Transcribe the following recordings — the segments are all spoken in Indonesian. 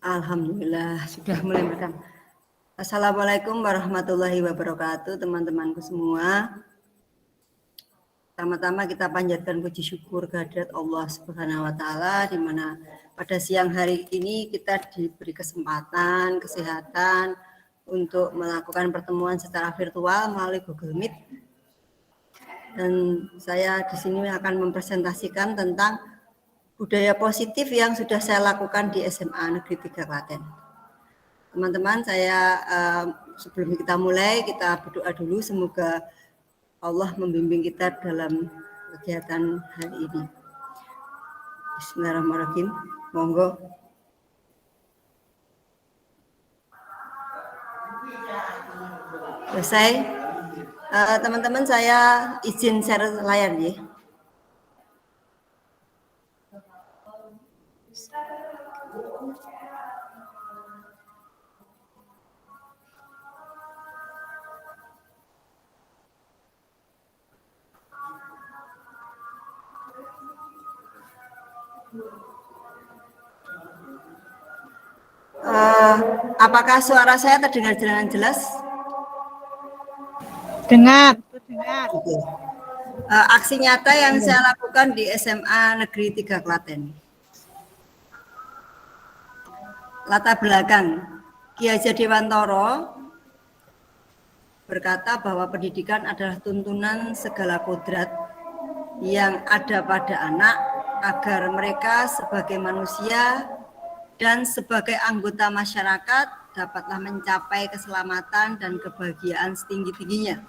Alhamdulillah sudah mulai merekam. Assalamualaikum warahmatullahi wabarakatuh, teman-temanku semua. Pertama-tama kita panjatkan puji syukur kehadirat Allah Subhanahu wa taala, di mana pada siang hari ini kita diberi kesempatan, kesehatan untuk melakukan pertemuan secara virtual melalui Google Meet. Dan saya di sini akan mempresentasikan tentang budaya positif yang sudah saya lakukan di SMA Negeri 3 Klaten. Teman-teman, saya sebelum kita mulai, kita berdoa dulu semoga Allah membimbing kita dalam kegiatan hari ini. Bismillahirrahmanirrahim. Monggo. Selesai. Teman-teman, saya izin share layar ya. Apakah suara saya terdengar dengan jelas? Dengar. Oke. Aksi nyata yang saya lakukan di SMA Negeri 3 Klaten. Latar belakang, Ki Hajar Dewantara berkata bahwa pendidikan adalah tuntunan segala kodrat yang ada pada anak agar mereka sebagai manusia dan sebagai anggota masyarakat dapatlah mencapai keselamatan dan kebahagiaan setinggi-tingginya.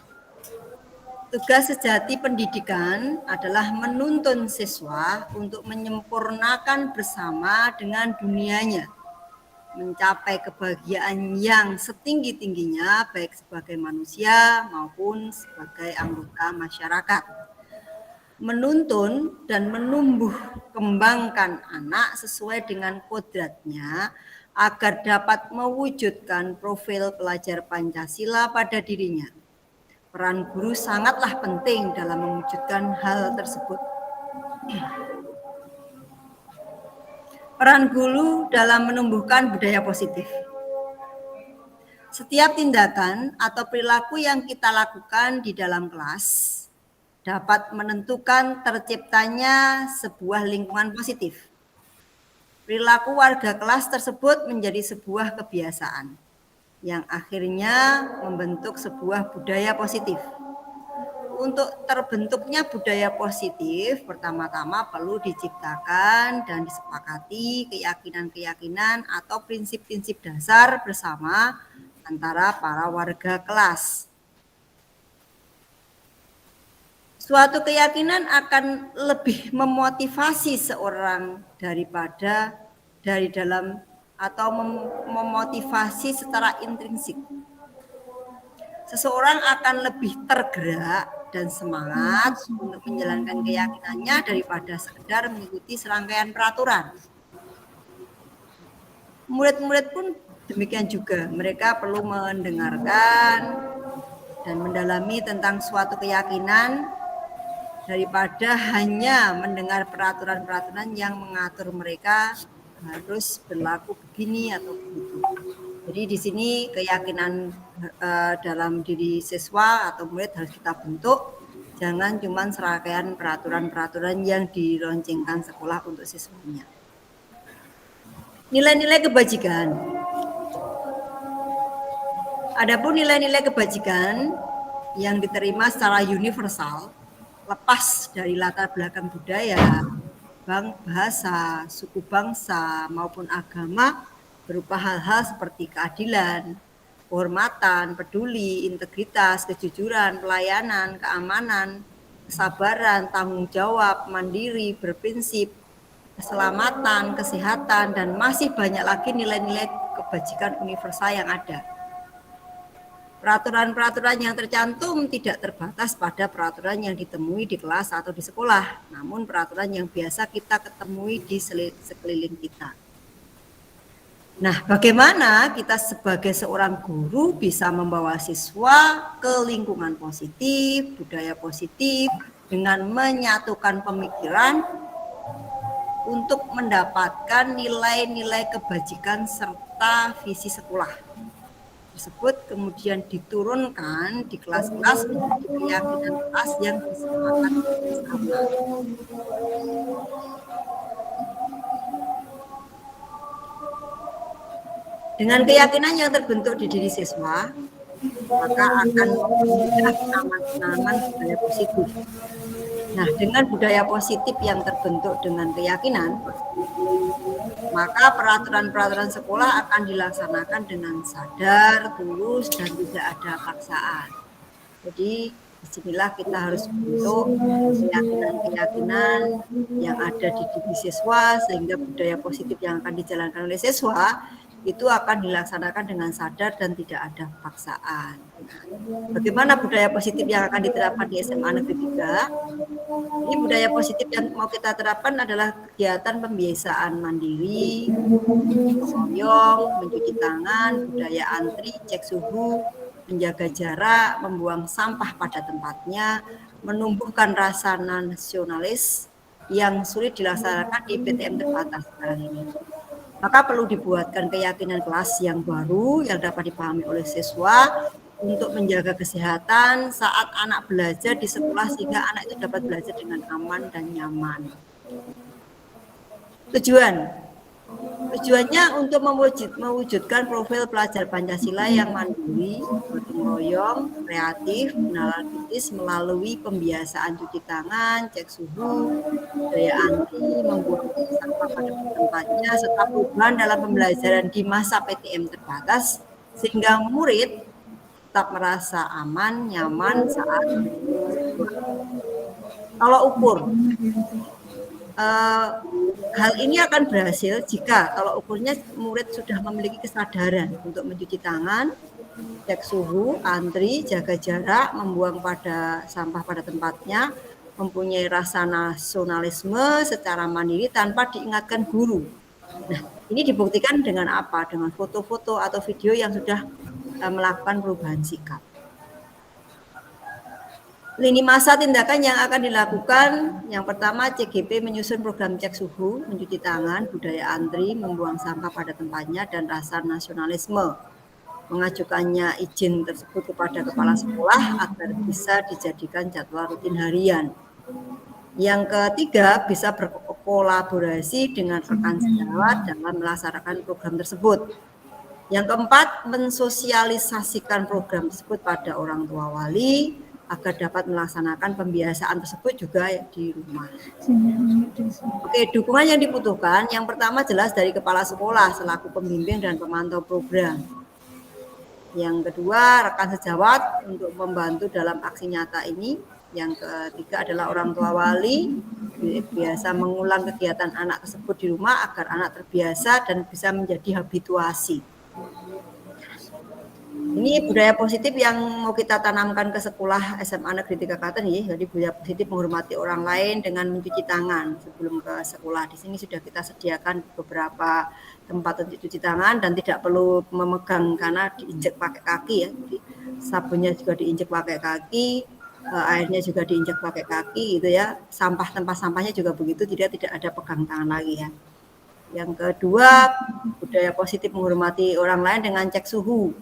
Tugas sejati pendidikan adalah menuntun siswa untuk menyempurnakan bersama dengan dunianya, mencapai kebahagiaan yang setinggi-tingginya baik sebagai manusia maupun sebagai anggota masyarakat. Menuntun dan menumbuh kembangkan anak sesuai dengan kodratnya agar dapat mewujudkan profil pelajar Pancasila pada dirinya. Peran guru sangatlah penting dalam mewujudkan hal tersebut. Peran guru dalam menumbuhkan budaya positif. Setiap tindakan atau perilaku yang kita lakukan di dalam kelas dapat menentukan terciptanya sebuah lingkungan positif. Perilaku warga kelas tersebut menjadi sebuah kebiasaan yang akhirnya membentuk sebuah budaya positif. Untuk terbentuknya budaya positif, pertama-tama perlu diciptakan dan disepakati keyakinan-keyakinan atau prinsip-prinsip dasar bersama antara para warga kelas. Suatu keyakinan akan lebih memotivasi seorang daripada dari dalam atau memotivasi secara intrinsik. Seseorang akan lebih tergerak dan semangat untuk menjalankan keyakinannya daripada sekedar mengikuti serangkaian peraturan. Murid-murid pun demikian juga, mereka perlu mendengarkan dan mendalami tentang suatu keyakinan daripada hanya mendengar peraturan-peraturan yang mengatur mereka harus berlaku begini atau begitu. Jadi di sini keyakinan dalam diri siswa atau murid harus kita bentuk, jangan cuma serangkaian peraturan-peraturan yang diloncengkan sekolah untuk siswanya. Nilai-nilai kebajikan. Adapun nilai-nilai kebajikan yang diterima secara universal, lepas dari latar belakang budaya, bahasa, suku bangsa maupun agama, berupa hal-hal seperti keadilan, kehormatan, peduli, integritas, kejujuran, pelayanan, keamanan, kesabaran, tanggung jawab, mandiri, berprinsip, keselamatan, kesehatan, dan masih banyak lagi nilai-nilai kebajikan universal yang ada. Peraturan-peraturan yang tercantum tidak terbatas pada peraturan yang ditemui di kelas atau di sekolah, namun peraturan yang biasa kita ketemui di sekeliling kita. Nah, bagaimana kita sebagai seorang guru bisa membawa siswa ke lingkungan positif, budaya positif, dengan menyatukan pemikiran untuk mendapatkan nilai-nilai kebajikan serta visi sekolah tersebut kemudian diturunkan di kelas-kelas menjadi keyakinan kelas yang disepakati bersama. Dengan keyakinan yang terbentuk di diri siswa, maka akan mudah penanaman budaya positif. Nah, dengan budaya positif yang terbentuk dengan keyakinan, maka peraturan-peraturan sekolah akan dilaksanakan dengan sadar, tulus, dan tidak ada paksaan. Jadi, disinilah kita harus bentuk keyakinan-keyakinan yang ada di diri siswa, sehingga budaya positif yang akan dijalankan oleh siswa itu akan dilaksanakan dengan sadar dan tidak ada paksaan. Bagaimana budaya positif yang akan diterapkan di SMA Negeri 3? Ini budaya positif yang mau kita terapkan adalah kegiatan pembiasaan mandiri, gotong-royong, mencuci tangan, budaya antri, cek suhu, menjaga jarak, membuang sampah pada tempatnya, menumbuhkan rasa nasionalis yang sulit dilaksanakan di PTM terbatas sekarang ini. Maka perlu dibuatkan keyakinan kelas yang baru yang dapat dipahami oleh siswa untuk menjaga kesehatan saat anak belajar di sekolah sehingga anak itu dapat belajar dengan aman dan nyaman. Tujuannya untuk mewujudkan profil pelajar Pancasila yang mandiri, gotong royong, kreatif, nalar kritis melalui pembiasaan cuci tangan, cek suhu, budaya antri, membuang sampah pada tempatnya, serta perubahan dalam pembelajaran di masa PTM terbatas sehingga murid tetap merasa aman, nyaman saat kalau ukur. Hal ini akan berhasil jika kalau ukurnya murid sudah memiliki kesadaran untuk mencuci tangan, cek suhu, antri, jaga jarak, membuang sampah pada tempatnya, mempunyai rasa nasionalisme secara mandiri tanpa diingatkan guru. Nah, ini dibuktikan dengan apa? Dengan foto-foto atau video yang sudah melakukan perubahan sikap. Lini masa tindakan yang akan dilakukan, yang pertama CGP menyusun program cek suhu, mencuci tangan, budaya antri, membuang sampah pada tempatnya, dan rasa nasionalisme. Mengajukannya izin tersebut kepada kepala sekolah agar bisa dijadikan jadwal rutin harian. Yang ketiga, bisa berkolaborasi dengan rekan sejawat dalam melaksanakan program tersebut. Yang keempat, mensosialisasikan program tersebut pada orang tua wali, agar dapat melaksanakan pembiasaan tersebut juga di rumah. Oke, dukungan yang dibutuhkan yang pertama jelas dari kepala sekolah selaku pembimbing dan pemantau program. Yang kedua, rekan sejawat untuk membantu dalam aksi nyata ini. Yang ketiga adalah orang tua wali biasa mengulang kegiatan anak tersebut di rumah agar anak terbiasa dan bisa menjadi habituasi. Ini budaya positif yang mau kita tanamkan ke sekolah SMA Negeri 3 Klaten ya. Jadi budaya positif menghormati orang lain dengan mencuci tangan sebelum ke sekolah. Di sini sudah kita sediakan beberapa tempat untuk cuci tangan dan tidak perlu memegang karena diinjek pakai kaki ya. Jadi sabunnya juga diinjek pakai kaki, airnya juga diinjek pakai kaki gitu ya. Tempat sampahnya juga begitu, tidak ada pegang tangan lagi ya. Yang kedua, budaya positif menghormati orang lain dengan cek suhu.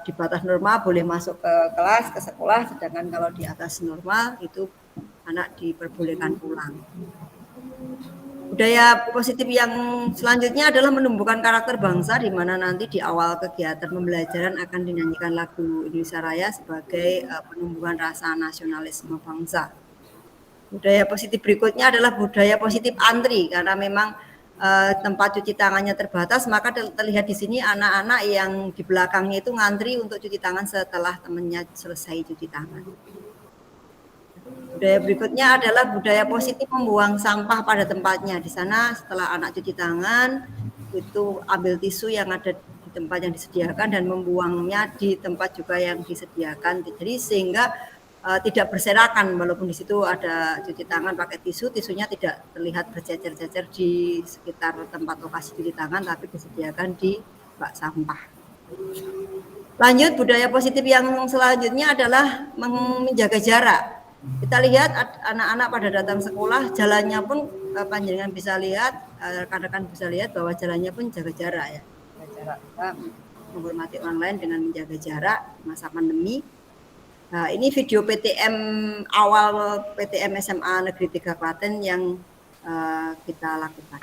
Di batas normal boleh masuk ke kelas, ke sekolah, sedangkan kalau di atas normal itu anak diperbolehkan pulang. Budaya positif yang selanjutnya adalah menumbuhkan karakter bangsa, di mana nanti di awal kegiatan pembelajaran akan dinyanyikan lagu Indonesia Raya sebagai penumbuhan rasa nasionalisme bangsa. Budaya positif berikutnya adalah budaya positif antri, karena memang tempat cuci tangannya terbatas, maka terlihat di sini anak-anak yang di belakangnya itu ngantri untuk cuci tangan setelah temannya selesai cuci tangan. Budaya berikutnya adalah budaya positif membuang sampah pada tempatnya. Di sana setelah anak cuci tangan, itu ambil tisu yang ada di tempat yang disediakan dan membuangnya di tempat juga yang disediakan. Jadi sehingga tidak berserakan, walaupun di situ ada cuci tangan pakai tisunya tidak terlihat berjejer-jejer di sekitar tempat lokasi cuci tangan, tapi disediakan di bak sampah. Lanjut, budaya positif yang selanjutnya adalah menjaga jarak. Kita lihat anak-anak pada datang sekolah, jalannya pun panjenengan bisa lihat, rekan-rekan bisa lihat bahwa jalannya pun jaga jarak ya. Jaga jarak, kita menghormati orang lain dengan menjaga jarak masa pandemi. Nah, ini video PTM awal PTM SMA Negeri 3 Klaten yang kita lakukan.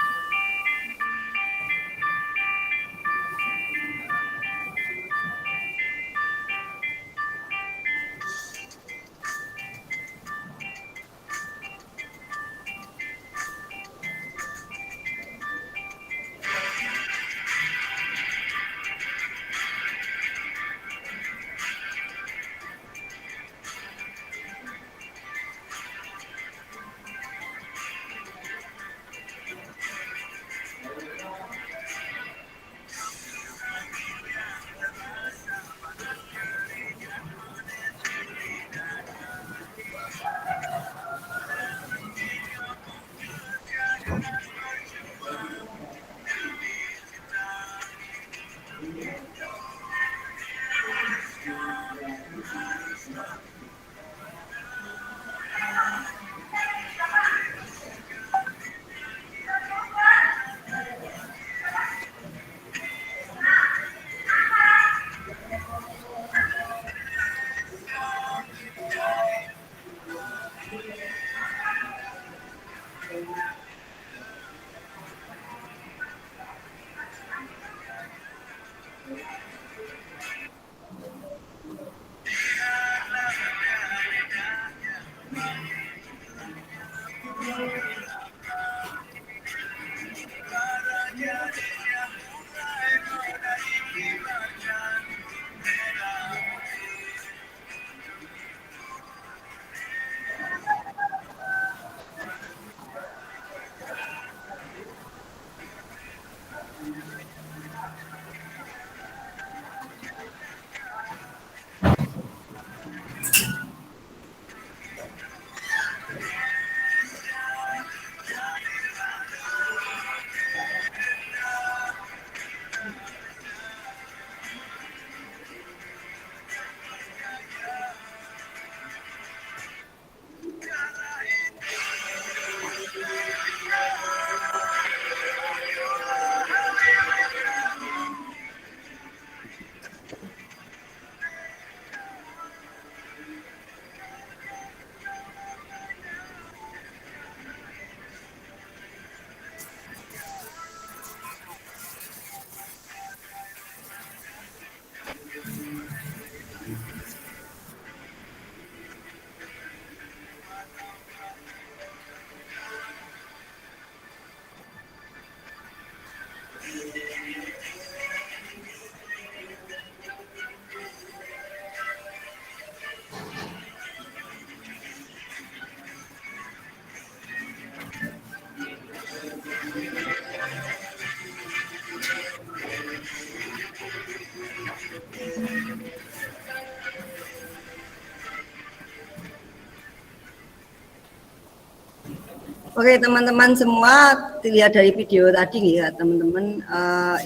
Oke teman-teman semua, dilihat dari video tadi ya teman-teman,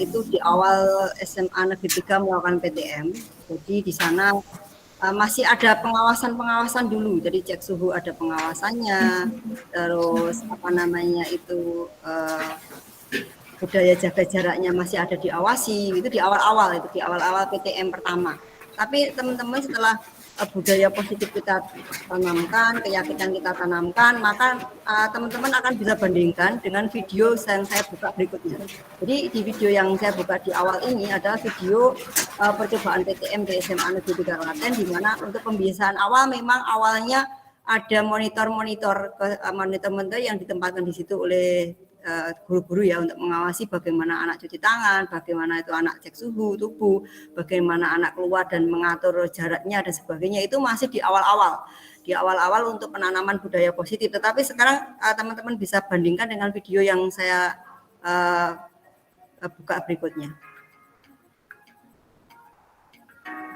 itu di awal SMA Negeri 3 melakukan PTM. Jadi di sana masih ada pengawasan dulu. Jadi cek suhu ada pengawasannya, terus apa namanya itu budaya jaga jaraknya masih ada diawasi. Itu di awal-awal PTM pertama. Tapi teman-teman setelah budaya positif kita tanamkan, keyakinan kita tanamkan, maka teman-teman akan bisa bandingkan dengan video yang saya buka berikutnya. Jadi di video yang saya buka di awal ini adalah video percobaan PTM di SMA Negeri 3 Klaten, di mana untuk pembiasaan awal memang awalnya ada monitor-monitor yang ditempatkan di situ oleh guru-guru ya untuk mengawasi bagaimana anak cuci tangan, bagaimana itu anak cek suhu tubuh, bagaimana anak keluar dan mengatur jaraknya dan sebagainya. Itu masih di awal-awal untuk penanaman budaya positif. Tetapi sekarang teman-teman bisa bandingkan dengan video yang saya buka berikutnya.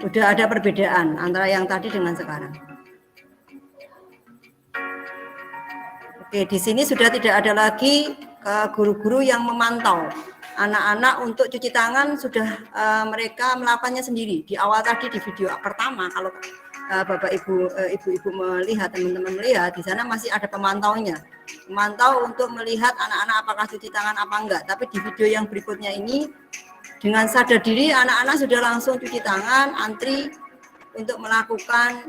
Udah ada perbedaan antara yang tadi dengan sekarang. Oke, di sini sudah tidak ada lagi guru-guru yang memantau anak-anak untuk cuci tangan, sudah mereka melakukannya sendiri. Di awal tadi di video pertama, kalau Bapak Ibu ibu-ibu melihat, teman-teman melihat, di sana masih ada pemantaunya. Memantau untuk melihat anak-anak apakah cuci tangan apa enggak. Tapi di video yang berikutnya ini, dengan sadar diri anak-anak sudah langsung cuci tangan, antri untuk melakukan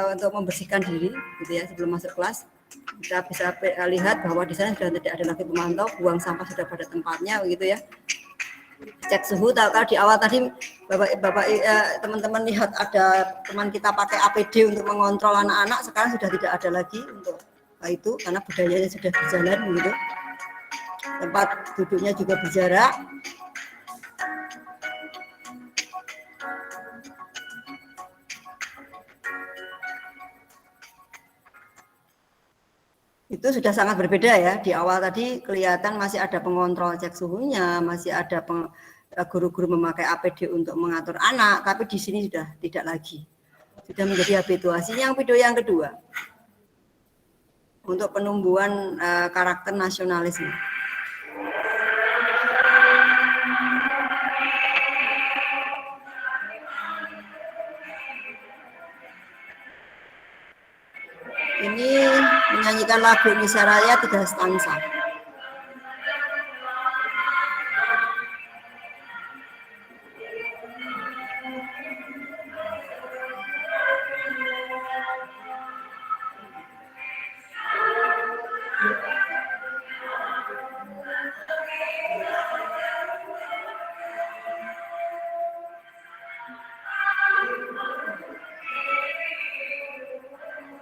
untuk membersihkan diri gitu ya sebelum masuk kelas. Kita bisa lihat bahwa di sana sudah tidak ada lagi pemantau, buang sampah sudah pada tempatnya begitu ya. Cek suhu, kalau di awal tadi bapak teman-teman lihat ada teman kita pakai APD untuk mengontrol anak-anak, sekarang sudah tidak ada lagi untuk itu karena budayanya sudah berjalan begitu. Tempat duduknya juga berjarak. Itu sudah sangat berbeda ya. Di awal tadi kelihatan masih ada pengontrol cek suhunya, masih ada guru-guru memakai APD untuk mengatur anak, tapi di sini sudah tidak lagi. Sudah menjadi habituasi. Yang video yang kedua, untuk penumbuhan karakter nasionalisme. Ini menyanyikan lagu Indonesia Raya 3 stansa.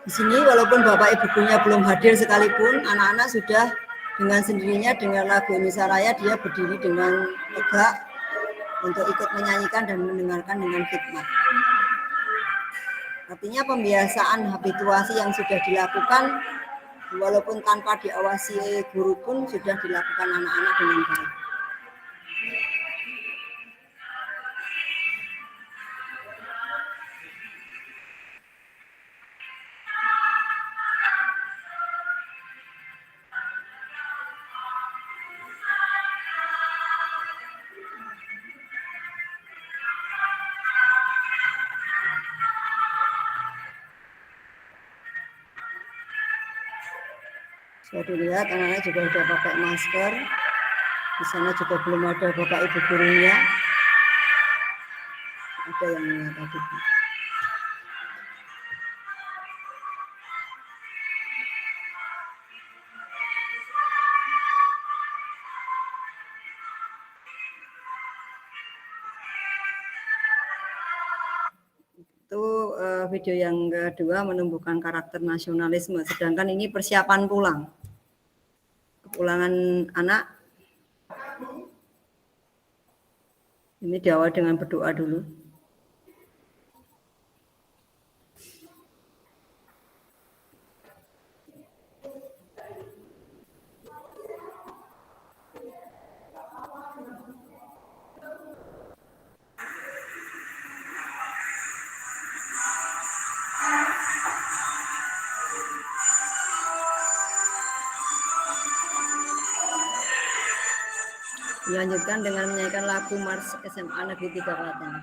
Di sini walaupun Bapak Ibu gurunya belum hadir sekalipun, anak-anak sudah dengan sendirinya dengan lagu Indonesia Raya dia berdiri dengan tegak untuk ikut menyanyikan dan mendengarkan dengan khidmat. Artinya pembiasaan habituasi yang sudah dilakukan walaupun tanpa diawasi guru pun sudah dilakukan anak-anak dengan baik. Saya dilihat anak-anak juga sudah pakai masker. Di sana juga belum ada Bapak Ibu gurunya. Ada yang tadi. Itu video yang kedua, menumbuhkan karakter nasionalisme. Sedangkan ini persiapan pulang. Kepulangan anak. Ini diawali dengan berdoa dulu. Dilanjutkan dengan menyanyikan lagu Mars SMA Negeri 3 Klaten.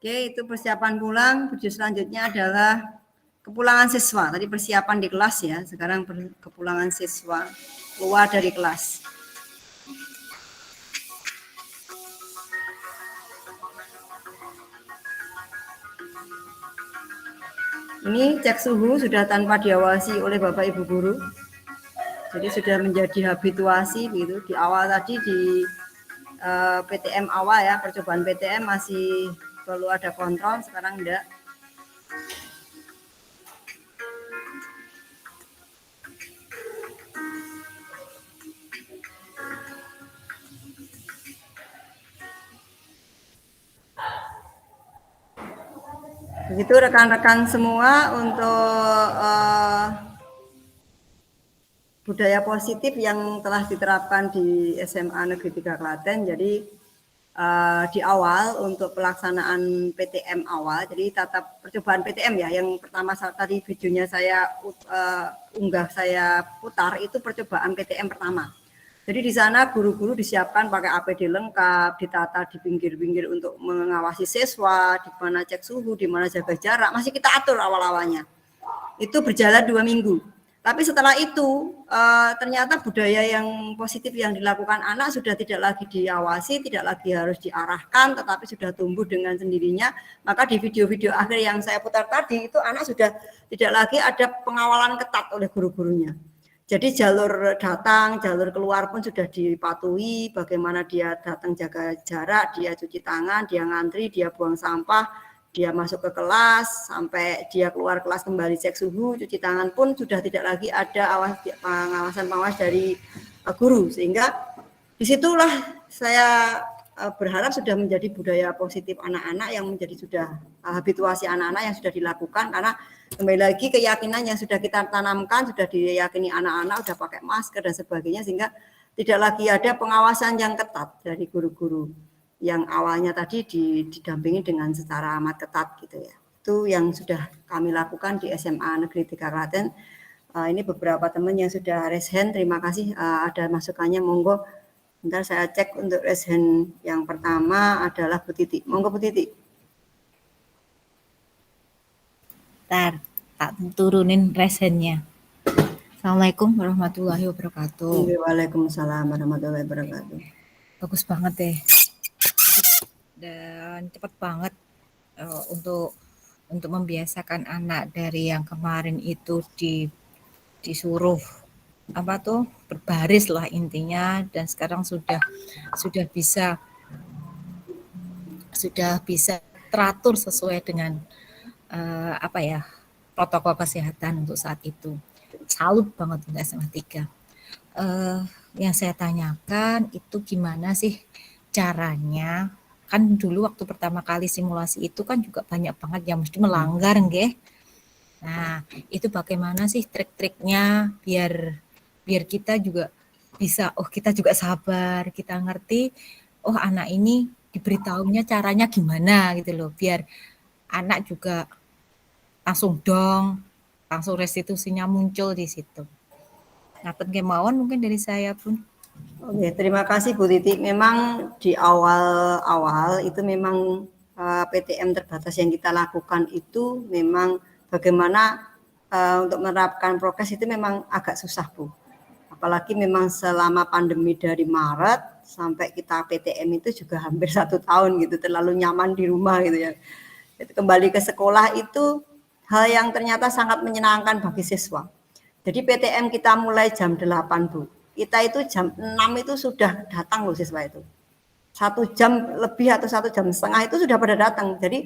Oke, itu persiapan pulang. Video selanjutnya adalah kepulangan siswa. Tadi persiapan di kelas ya, sekarang kepulangan siswa keluar dari kelas. Ini cek suhu sudah tanpa diawasi oleh Bapak Ibu guru. Jadi sudah menjadi habituasi gitu. Di awal tadi di PTM awal ya, percobaan PTM masih perlu ada kontrol, sekarang enggak. Begitu rekan-rekan semua untuk budaya positif yang telah diterapkan di SMA Negeri 3 Klaten. Jadi di awal untuk pelaksanaan PTM awal, jadi tatap percobaan PTM ya, yang pertama tadi videonya saya unggah, saya putar, itu percobaan PTM pertama. Jadi di sana guru-guru disiapkan pakai APD lengkap, ditata di pinggir-pinggir untuk mengawasi siswa, di mana cek suhu, di mana jaga jarak, masih kita atur awal-awalnya. Itu berjalan 2 minggu. Tapi setelah itu ternyata budaya yang positif yang dilakukan anak sudah tidak lagi diawasi, tidak lagi harus diarahkan, tetapi sudah tumbuh dengan sendirinya. Maka di video-video akhir yang saya putar tadi itu anak sudah tidak lagi ada pengawalan ketat oleh guru-gurunya. Jadi jalur datang, jalur keluar pun sudah dipatuhi, bagaimana dia datang jaga jarak, dia cuci tangan, dia ngantri, dia buang sampah, dia masuk ke kelas, sampai dia keluar kelas kembali cek suhu, cuci tangan pun sudah tidak lagi ada pengawasan dari guru. Sehingga disitulah saya berharap sudah menjadi budaya positif anak-anak yang menjadi sudah habituasi anak-anak yang sudah dilakukan, karena kembali lagi keyakinan yang sudah kita tanamkan, sudah diyakini anak-anak sudah pakai masker dan sebagainya, sehingga tidak lagi ada pengawasan yang ketat dari guru-guru yang awalnya tadi didampingi dengan secara amat ketat gitu ya. Itu yang sudah kami lakukan di SMA Negeri 3 Klaten. Ini beberapa teman yang sudah raise hand, terima kasih ada masukannya, monggo. Bentar saya cek untuk raise hand yang pertama adalah Bu Titi. Monggo Bu Titi. Ntar, tak turunin raise hand-nya. Assalamualaikum warahmatullahi wabarakatuh. Waalaikumsalam warahmatullahi wabarakatuh. Bagus banget deh. Dan cepat banget untuk membiasakan anak dari yang kemarin itu disuruh berbaris lah intinya, dan sekarang sudah bisa teratur sesuai dengan protokol kesehatan untuk saat itu. Salut banget untuk SMA 3. Yang saya tanyakan itu gimana sih caranya, kan dulu waktu pertama kali simulasi itu kan juga banyak banget yang mesti melanggar nggih. Nah, itu bagaimana sih trik-triknya biar kita juga bisa, kita juga sabar, kita ngerti, anak ini diberitahunya caranya gimana gitu loh, biar anak juga langsung restitusinya muncul di situ. Ngaten kemauan mungkin dari saya pun. Oke, terima kasih Bu Titi. Memang di awal-awal itu memang PTM terbatas yang kita lakukan itu memang bagaimana untuk menerapkan prokes itu memang agak susah Bu. Apalagi memang selama pandemi dari Maret sampai kita PTM itu juga hampir 1 tahun gitu, terlalu nyaman di rumah gitu ya. Kembali ke sekolah itu hal yang ternyata sangat menyenangkan bagi siswa. Jadi PTM kita mulai jam 8 Bu. Kita itu jam 6 itu sudah datang loh siswa itu. 1 jam lebih atau 1 jam setengah itu sudah pada datang. Jadi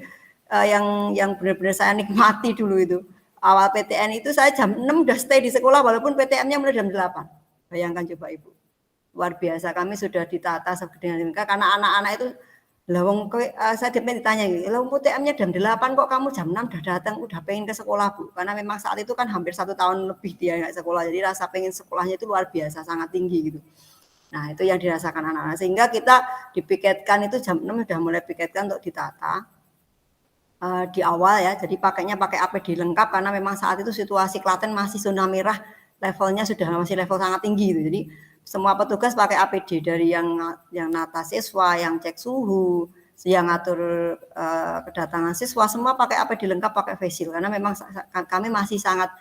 yang benar-benar saya nikmati dulu itu. Awal PTN itu saya jam 6 udah stay di sekolah walaupun PTM-nya mulai jam 8. Bayangkan coba Ibu. Luar biasa, kami sudah ditata dengan karena anak-anak itu saya ditanya, PTM-nya jam 8 kok kamu jam 6 udah datang, udah pengen ke sekolah Bu. Karena memang saat itu kan hampir 1 tahun lebih dia nggak sekolah, jadi rasa pengen sekolahnya itu luar biasa, sangat tinggi gitu. Nah itu yang dirasakan anak-anak, sehingga kita dipiketkan itu jam 6 sudah mulai piketkan untuk ditata di awal ya. Jadi pakainya pakai APD lengkap karena memang saat itu situasi Klaten masih zona merah, levelnya sudah masih level sangat tinggi gitu. Jadi semua petugas pakai APD, dari yang nata siswa, yang cek suhu, yang ngatur kedatangan siswa semua pakai APD lengkap, pakai face shield, karena memang kami masih sangat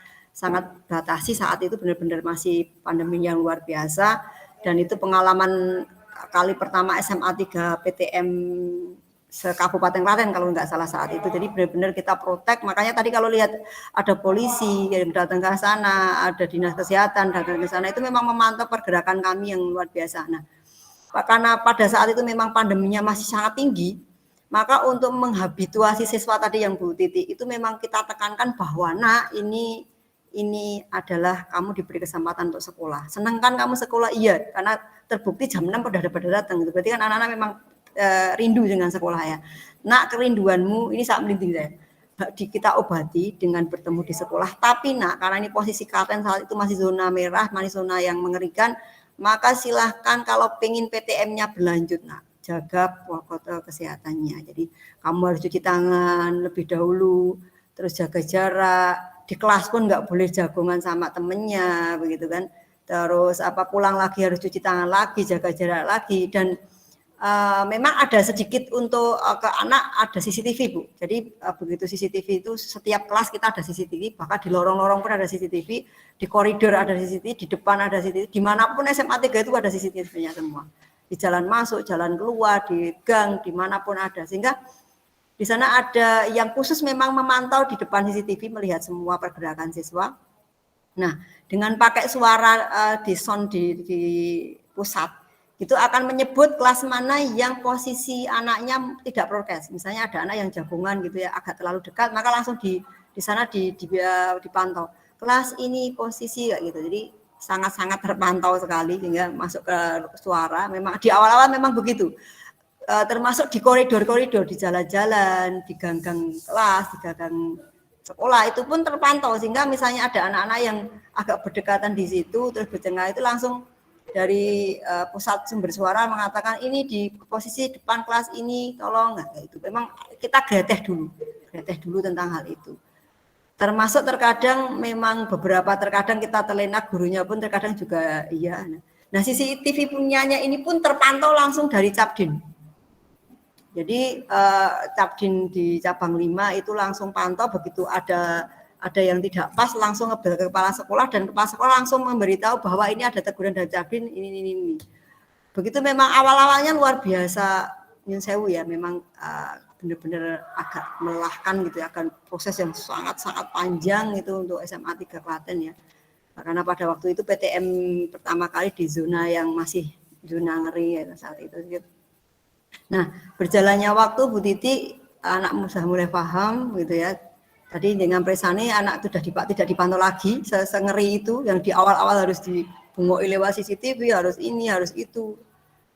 batasi saat itu, benar-benar masih pandemi yang luar biasa. Dan itu pengalaman kali pertama SMA 3 PTM se-Kabupaten Klaten kalau nggak salah saat itu. Jadi benar-benar kita protek. Makanya tadi kalau lihat ada polisi yang datang ke sana, ada dinas kesehatan datang ke sana, itu memang memantau pergerakan kami yang luar biasa. Nah, karena pada saat itu memang pandeminya masih sangat tinggi, maka untuk menghabituasi siswa tadi yang Bu Titi, itu memang kita tekankan bahwa nak, ini adalah kamu diberi kesempatan untuk sekolah. Senang kan kamu sekolah? Iya, karena terbukti jam 6 pada datang. Berarti kan anak-anak memang rindu dengan sekolah ya. Nak, kerinduanmu ini sangat penting saya. Kita obati dengan bertemu di sekolah. Tapi nak, karena ini posisi Klaten saat itu masih zona merah, masih zona yang mengerikan, maka silahkan kalau pengen PTM-nya berlanjut, nak, jaga protokol kesehatannya. Jadi kamu harus cuci tangan lebih dahulu, terus jaga jarak. Di kelas pun nggak boleh jagongan sama temennya, begitu kan. Terus pulang lagi harus cuci tangan lagi, jaga jarak lagi. Dan memang ada sedikit untuk ke anak ada CCTV, Bu. Jadi begitu CCTV itu setiap kelas kita ada CCTV, bahkan di lorong-lorong pun ada CCTV, di koridor ada CCTV, di depan ada CCTV, dimanapun SMA 3 itu ada CCTV-nya semua. Di jalan masuk, jalan keluar, di gang, dimanapun ada. Sehingga di sana ada yang khusus memang memantau di depan CCTV, melihat semua pergerakan siswa. Nah, dengan pakai suara di sound di pusat, itu akan menyebut kelas mana yang posisi anaknya tidak prokes. Misalnya ada anak yang jagongan gitu ya, agak terlalu dekat, maka langsung di sana dipantau. Kelas ini posisi kayak gitu. Jadi sangat-sangat terpantau sekali hingga masuk ke suara. Memang di awal-awal memang begitu. Termasuk di koridor-koridor, di jalan-jalan, di gang-gang kelas, di gang sekolah itu pun terpantau, sehingga misalnya ada anak-anak yang agak berdekatan di situ terus berjengah, itu langsung dari pusat sumber suara mengatakan ini di posisi depan kelas ini, tolong. Nah, itu memang kita greteh dulu tentang hal itu. Termasuk terkadang memang terkadang kita terlena, gurunya pun terkadang juga iya. Nah, CCTV punyanya ini pun terpantau langsung dari Capdin. Jadi Capdin di cabang 5 itu langsung pantau, begitu ada yang tidak pas langsung ngebel ke kepala sekolah, dan kepala sekolah langsung memberitahu bahwa ini ada teguran dari Capdin ini. Begitu memang awal-awalnya luar biasa, nyun sewu ya, memang benar-benar agak melelahkan gitu ya, akan proses yang sangat-sangat panjang itu untuk SMA 3 Klaten ya. Karena pada waktu itu PTM pertama kali di zona yang masih zona ngeri ya saat itu gitu. Nah, berjalannya waktu Bu Titi, anak sudah mulai paham gitu ya. Tadi dengan Presani anak sudah tidak dipantau lagi, sengeri itu yang di awal-awal harus dibungoi lewat CCTV, harus ini, harus itu,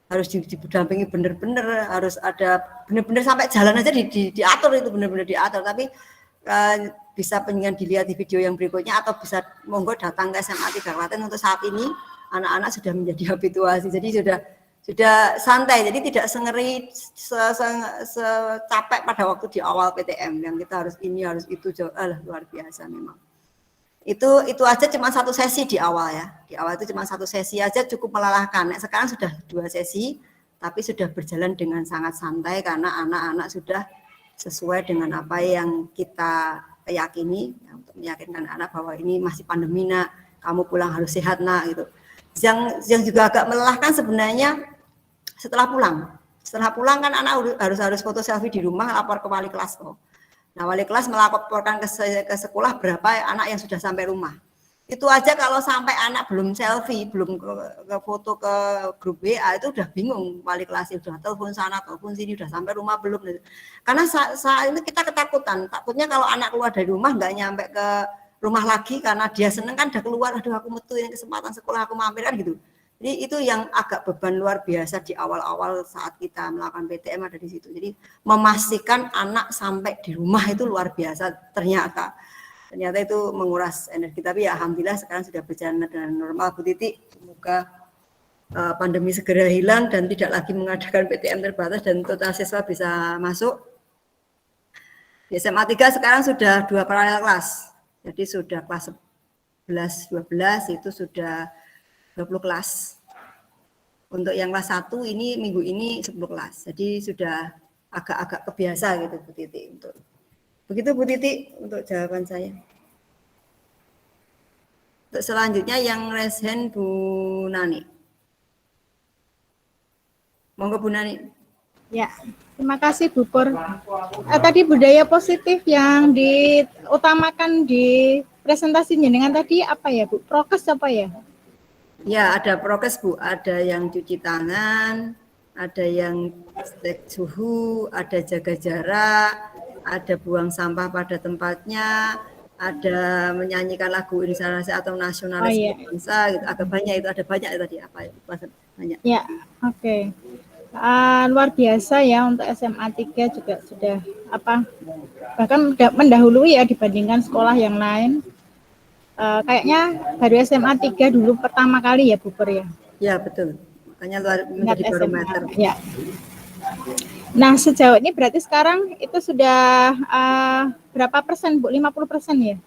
harus didampingi benar-benar, harus ada benar-benar sampai jalan aja diatur, itu benar-benar diatur. Tapi bisa pengen dilihat di video yang berikutnya, atau bisa monggo datang ke SMA 3 Klaten. Untuk saat ini anak-anak sudah menjadi habituasi, jadi sudah santai, jadi tidak sengeri, secapek pada waktu di awal PTM yang kita harus ini, harus itu, luar biasa memang. Itu aja cuma satu sesi di awal ya. Di awal itu cuma satu sesi aja cukup melelahkan. Nah, sekarang sudah 2 sesi, tapi sudah berjalan dengan sangat santai karena anak-anak sudah sesuai dengan apa yang kita yakini, ya, untuk meyakinkan anak bahwa ini masih pandemi, nak, kamu pulang harus sehat, nak, gitu. Yang juga agak melelahkan sebenarnya setelah pulang kan anak harus foto selfie di rumah, lapor ke wali kelas kok. Nah, wali kelas melaporkan ke sekolah berapa anak yang sudah sampai rumah. Itu aja kalau sampai anak belum selfie, belum ke foto ke grup WA, itu udah bingung wali kelas, udah telepon sana, telepon sini, udah sampai rumah belum. Karena saat itu kita ketakutan, takutnya kalau anak keluar dari rumah nggak nyampe ke rumah lagi karena dia seneng kan udah keluar, aduh aku metu ini kesempatan sekolah, aku mampir kan gitu. Jadi itu yang agak beban luar biasa di awal-awal saat kita melakukan PTM ada di situ. Jadi memastikan anak sampai di rumah itu luar biasa ternyata itu menguras energi. Tapi ya alhamdulillah sekarang sudah berjalan dengan normal, Bu Titi. Semoga pandemi segera hilang dan tidak lagi mengadakan PTM terbatas dan total siswa bisa masuk. Di SMA 3 sekarang sudah 2 paralel kelas. Jadi sudah kelas 11, 12 itu sudah 20 kelas. Untuk yang kelas 1 ini minggu ini 10 kelas. Jadi sudah agak-agak kebiasa gitu Bu Titi. Untuk begitu Bu Titi untuk jawaban saya. Untuk selanjutnya yang raise hand Bu Nani. Monggo Bu Nani. Ya, terima kasih Bu Pur. Tadi budaya positif yang diutamakan di presentasi jenengan tadi apa ya Bu? Prokes apa ya? Ya, ada prokes Bu, ada yang cuci tangan, ada yang cek suhu, ada jaga jarak, ada buang sampah pada tempatnya, ada menyanyikan lagu Indonesia atau nasionalis bangsa, gitu. Agak banyak itu, ada banyak tadi apa itu banyak. Ya, oke. Luar biasa ya untuk SMA 3 juga sudah bahkan mendahului ya dibandingkan sekolah yang lain. Kayaknya baru SMA 3 dulu pertama kali ya Bu Pur ya. Ya betul, makanya menjadi barometer. Ya. Nah sejauh ini berarti sekarang itu sudah berapa persen Bu? 50% ya?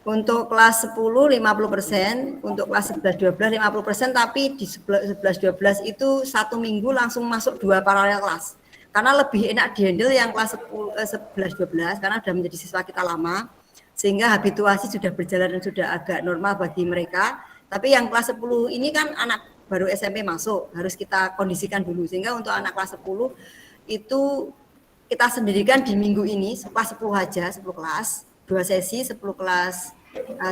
Untuk kelas 10 50%, untuk kelas 11 12 50%, tapi di 11 12 itu 1 minggu langsung masuk 2 paralel kelas. Karena lebih enak dihandle yang kelas 11 12 karena sudah menjadi siswa kita lama, sehingga habituasi sudah berjalan dan sudah agak normal bagi mereka. Tapi yang kelas 10 ini kan anak baru SMP masuk, harus kita kondisikan dulu, sehingga untuk anak kelas 10 itu kita sendirikan di minggu ini kelas 10 aja, 10 kelas, 2 sesi, 10 kelas,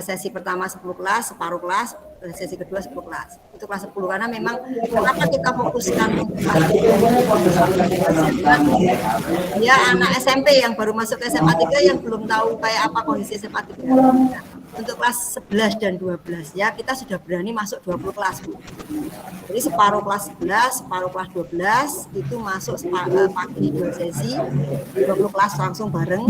sesi pertama 10 kelas, separuh kelas, sesi kedua 10 kelas. Itu kelas 10 karena memang kenapa kita fokuskan ya anak SMP yang baru masuk ke SMA 3 yang belum tahu kayak apa kondisi SMA 3. Untuk kelas 11 dan 12 ya kita sudah berani masuk 20 kelas Bu. Jadi separuh kelas 11, separuh kelas 12 itu masuk pagi 2 sesi, 20 kelas langsung bareng,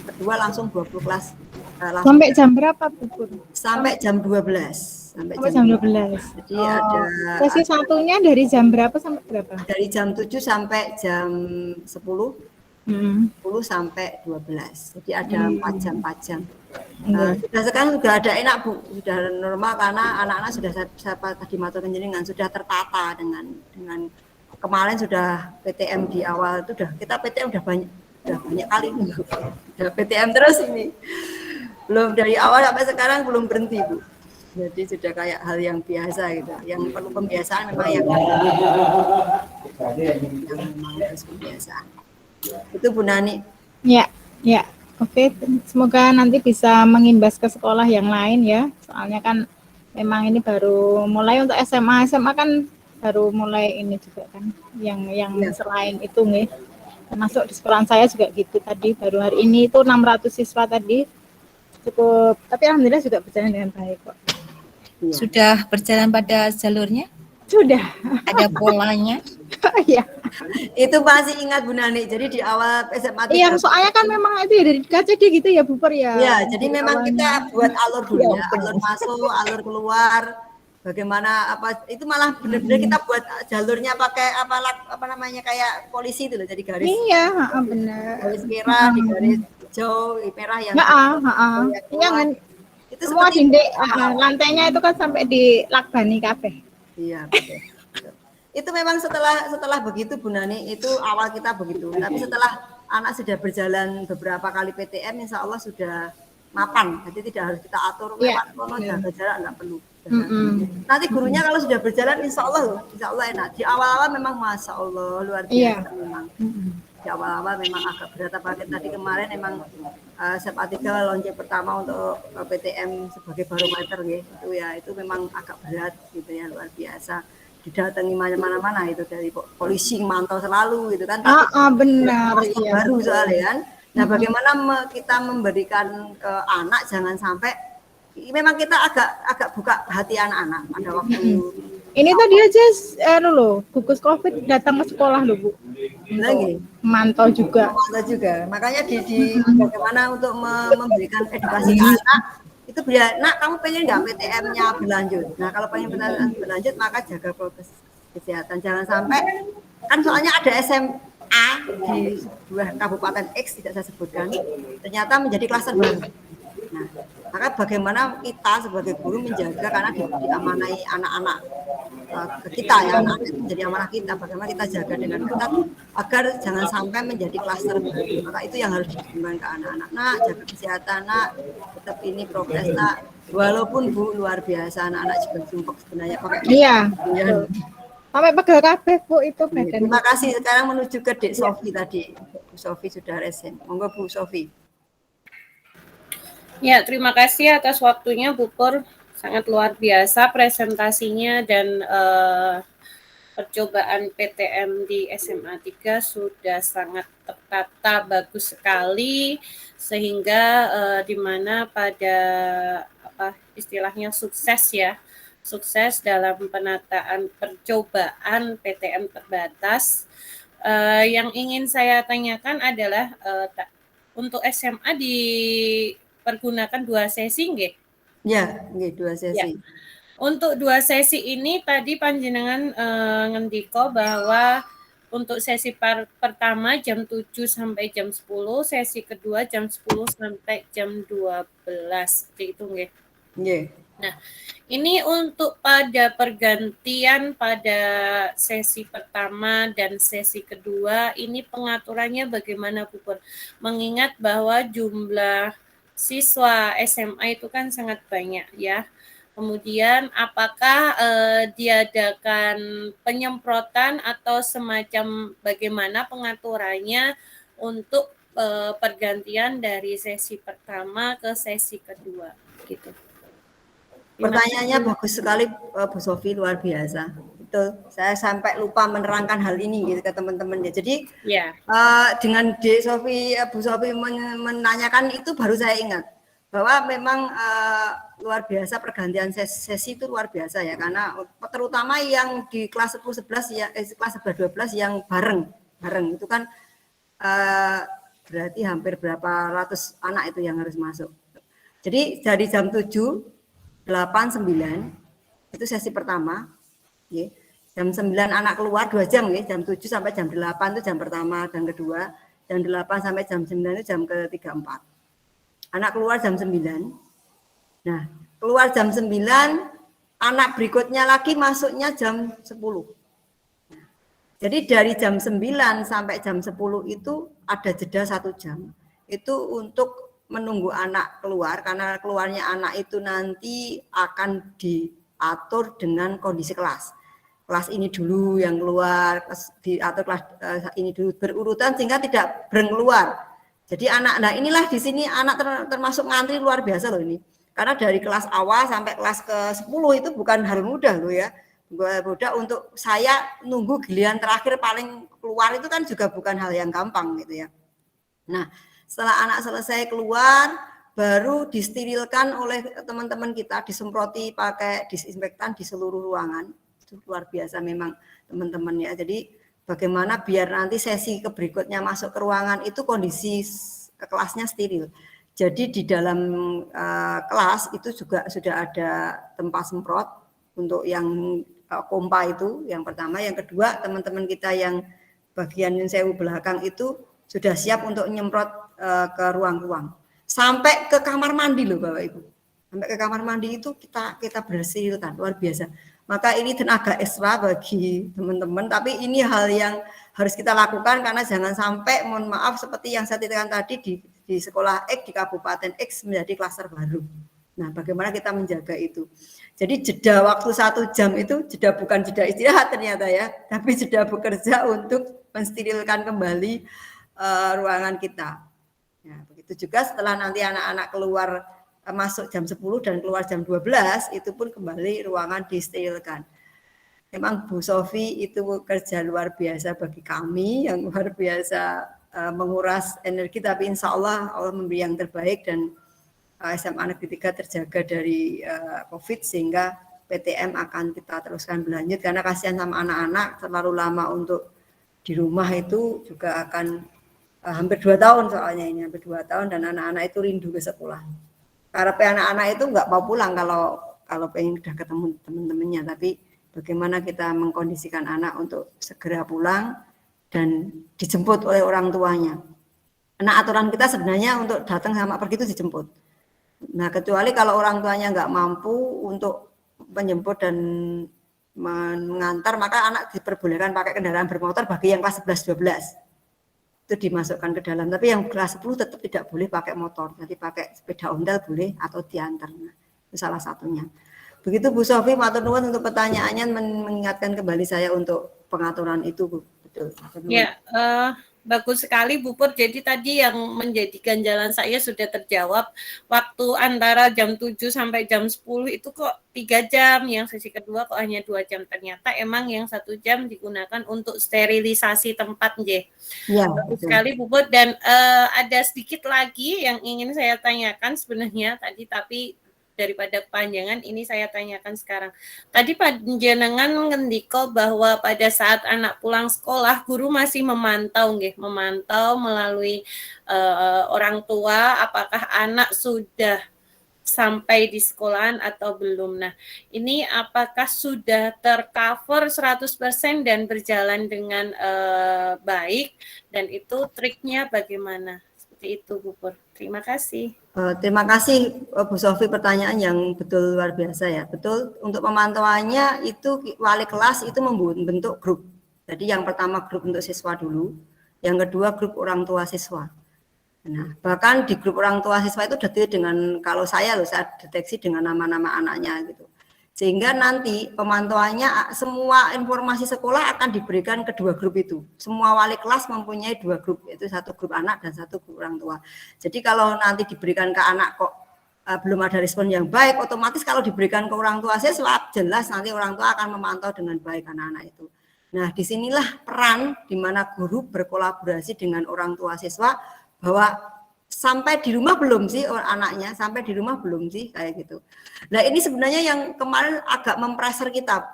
kedua langsung 20 kelas langsung. Sampai jam berapa Bu? Sampai jam 12. Sampai jam 12. Jadi ada sesi satunya dari jam berapa sampai berapa? Dari jam 7 sampai jam 10. 10 sampai 12. Jadi ada 4 jam. Sudah sekarang sudah ada enak Bu, sudah normal karena anak-anak sudah siapa tadi matur jenengan sudah tertata dengan kemarin sudah PTM di awal itu kita PTM udah banyak kali Bu. Udah PTM terus ini. Belum dari awal sampai sekarang belum berhenti Bu. Jadi sudah kayak hal yang biasa gitu. Yang perlu pembiasaan memang yang memang harus pembiasaan. Itu Bu Nani. Ya. Oke, semoga nanti bisa mengimbas ke sekolah yang lain ya. Soalnya kan memang ini baru mulai untuk SMA kan baru mulai ini juga kan. Yang selain itu nih. Termasuk di sekolah saya juga gitu tadi baru hari ini itu 600 siswa tadi. Cukup, tapi alhamdulillah juga berjalan dengan baik kok. Sudah berjalan pada jalurnya? Sudah. Ada polanya? Iya. Itu masih ingat Bu Nani. Jadi di awal SMA 3. Iya, soalnya kan memang itu ya dari KCD gitu ya Bu Pur ya. Iya, jadi memang kita buat alur dulu ya, alur masuk, alur keluar. Bagaimana itu malah benar-benar kita buat jalurnya pakai apa namanya kayak polisi itu loh, jadi garis. Iya, benar. Garis merah di garis hijau, merah yang Yang itu semua dinding lantainya itu kan sampai di lakbani kabeh. Iya, betul. Itu memang setelah begitu Bu Nani, itu awal kita begitu. Tapi setelah anak sudah berjalan beberapa kali PTM, insya Allah sudah mapan. Jadi tidak harus kita atur lewat jaga jarak, nggak perlu. Nanti gurunya kalau sudah berjalan, insya Allah enak. Di awal-awal memang masya Allah luar biasa memang. Di awal-awal memang agak berat. Apalagi tadi kemarin memang SMA 3 launching pertama untuk PTM sebagai barometer gitu ya. Itu memang agak berat gitu ya, luar biasa. Didatangi mana-mana itu dari polisi mantau selalu gitu kan. Benar ya. Baru soalnya kan. Nah, bagaimana kita memberikan ke anak jangan sampai memang kita agak buka hati anak-anak pada waktu ini tadi aja gugus COVID datang ke sekolah loh Bu. Lagi mantau juga. Makanya di bagaimana untuk memberikan edukasi ke anak itu biar nak kamu pengen nggak PTM-nya berlanjut. Nah kalau pengen berlanjut maka jaga prokes kesehatan, jangan sampai kan soalnya ada SMA di sebuah kabupaten X tidak saya sebutkan ternyata menjadi klaster baru. Nah maka bagaimana kita sebagai guru menjaga karena diamanai anak-anak ke kita ya, anak itu menjadi amanah kita, bagaimana kita jaga dengan ketat agar jangan sampai menjadi klaster baru. Maka itu yang harus dikembangkan ke anak-anak. Nak, jaga kesehatan nak, tetap ini progres nak. Walaupun Bu luar biasa, anak-anak juga sumpah sebenarnya pakai Iya, betul. Sampai pegel kabeh Bu itu badan. Terima kasih. Sekarang menuju ke Dek Sofi tadi. Bu Sofi sudah resen. Monggo Bu Sofi. Ya, terima kasih atas waktunya Bu Pur. Sangat luar biasa presentasinya dan percobaan PTM di SMA 3 sudah sangat tertata bagus sekali sehingga di mana pada istilahnya sukses ya. Sukses dalam penataan percobaan PTM terbatas. Yang ingin saya tanyakan adalah untuk SMA dipergunakan 2 sesi nggih? Ya, nggih 2 sesi. Ya. Untuk 2 sesi ini tadi panjenengan ngendiko bahwa untuk sesi pertama jam 7 sampai jam 10, sesi kedua jam 10 sampai jam 12. Itu nggih. Nggih. Nah, ini untuk pada pergantian pada sesi pertama dan sesi kedua, ini pengaturannya bagaimana Bu Pur? Mengingat bahwa jumlah siswa SMA itu kan sangat banyak ya. Kemudian apakah diadakan penyemprotan atau semacam bagaimana pengaturannya untuk pergantian dari sesi pertama ke sesi kedua gitu. Pertanyaannya bagus sekali Bu Sofi, luar biasa. Itu saya sampai lupa menerangkan hal ini gitu ke teman-teman ya. Jadi dengan Bu Sofi menanyakan itu baru saya ingat bahwa memang luar biasa pergantian sesi itu luar biasa ya, karena terutama yang di kelas 10 11 ya kelas 11 12 yang bareng itu kan berarti hampir berapa ratus anak itu yang harus masuk. Jadi dari jam 7 8, 9 itu sesi pertama ya. Jam 9 anak keluar 2 jam ya, jam 7 sampai jam 8 itu jam pertama dan kedua, jam 8 sampai jam 9 itu jam ketiga 4. Anak keluar jam 9. Nah, keluar jam 9, anak berikutnya lagi masuknya jam 10. Nah, jadi dari jam 9 sampai jam 10 itu ada jeda 1 jam. Itu untuk menunggu anak keluar, karena keluarnya anak itu nanti akan diatur dengan kondisi kelas. Kelas ini dulu yang keluar, diatur kelas ini dulu berurutan sehingga tidak berkeluar. Jadi anak, nah inilah di sini anak termasuk ngantri luar biasa loh ini. Karena dari kelas awal sampai kelas ke-10 itu bukan hal mudah loh ya. Mudah untuk saya nunggu giliran terakhir paling keluar itu kan juga bukan hal yang gampang gitu ya. Nah, setelah anak selesai keluar, baru disterilkan oleh teman-teman kita, disemproti pakai disinfektan di seluruh ruangan. Itu luar biasa memang teman-teman ya. Jadi bagaimana biar nanti sesi berikutnya masuk ke ruangan itu kondisi kelasnya steril. Jadi di dalam kelas itu juga sudah ada tempat semprot untuk yang pompa itu yang pertama. Yang kedua, teman-teman kita yang bagian sewu belakang itu sudah siap untuk nyemprot ke ruang-ruang. Sampai ke kamar mandi loh Bapak Ibu. Sampai ke kamar mandi itu kita bersirilkan, luar biasa. Maka ini tenaga ekstra bagi teman-teman, tapi ini hal yang harus kita lakukan karena jangan sampai, mohon maaf seperti yang saya ceritakan tadi di sekolah X di Kabupaten X menjadi klaster baru. Nah, bagaimana kita menjaga itu? Jadi jeda waktu 1 jam itu jeda bukan jeda istirahat ternyata ya, tapi jeda bekerja untuk mensterilkan kembali ruangan kita. Ya, begitu juga setelah nanti anak-anak keluar masuk jam 10 dan keluar jam 12 itu pun kembali ruangan disterilkan. Memang Bu Sofi itu kerja luar biasa bagi kami yang luar biasa menguras energi, tapi insya Allah memberi yang terbaik dan SMA Negeri 3 terjaga dari COVID sehingga PTM akan kita teruskan berlanjut karena kasihan sama anak-anak terlalu lama untuk di rumah itu juga akan hampir 2 tahun soalnya ini hampir 2 tahun dan anak-anak itu rindu ke sekolah. Karena anak-anak itu nggak mau pulang kalau pengen udah ketemu teman-temannya, tapi bagaimana kita mengkondisikan anak untuk segera pulang dan dijemput oleh orang tuanya. Nah aturan kita sebenarnya untuk datang sama pergi itu dijemput. Nah kecuali kalau orang tuanya nggak mampu untuk menjemput dan mengantar, maka anak diperbolehkan pakai kendaraan bermotor bagi yang kelas 11-12. Itu dimasukkan ke dalam. Tapi yang kelas 10 tetap tidak boleh pakai motor. Nanti pakai sepeda ondel boleh atau diantar. Nah, itu salah satunya. Begitu Bu Sofi, matur nuwun untuk pertanyaannya, mengingatkan kembali saya untuk pengaturan itu, Bu. Betul. Ya, bagus sekali Bu Pur. Jadi tadi yang menjadi ganjalan saya sudah terjawab. Waktu antara jam 7 sampai jam 10 itu kok 3 jam, yang sesi kedua kok hanya 2 jam. Ternyata emang yang 1 jam digunakan untuk sterilisasi tempat, nggih. Ya, Bagus betul. sekali Bu Pur. Dan ada sedikit lagi yang ingin saya tanyakan sebenarnya tadi, tapi daripada kepanjangan ini saya tanyakan sekarang. Tadi panjenengan ngendiko bahwa pada saat anak pulang sekolah guru masih memantau nggih, memantau melalui orang tua apakah anak sudah sampai di sekolahan atau belum. Nah, ini apakah sudah tercover 100% dan berjalan dengan baik, dan itu triknya bagaimana? Seperti itu Bu Pur. Terima kasih. Terima kasih Bu Sofi, pertanyaan yang betul luar biasa ya. Betul, untuk pemantauannya itu wali kelas itu membentuk grup. Jadi yang pertama grup untuk siswa dulu, yang kedua grup orang tua siswa. Nah, bahkan di grup orang tua siswa itu detil dengan, kalau saya deteksi dengan nama-nama anaknya gitu. Sehingga nanti pemantauannya semua informasi sekolah akan diberikan ke dua grup itu. Semua wali kelas mempunyai dua grup, yaitu satu grup anak dan satu grup orang tua. Jadi kalau nanti diberikan ke anak kok belum ada respon yang baik, otomatis kalau diberikan ke orang tua siswa, jelas nanti orang tua akan memantau dengan baik anak-anak itu. Nah, disinilah peran di mana guru berkolaborasi dengan orang tua siswa, bahwa sampai di rumah belum sih anaknya, sampai di rumah belum sih, kayak gitu. Nah, ini sebenarnya yang kemarin agak mempressure kita,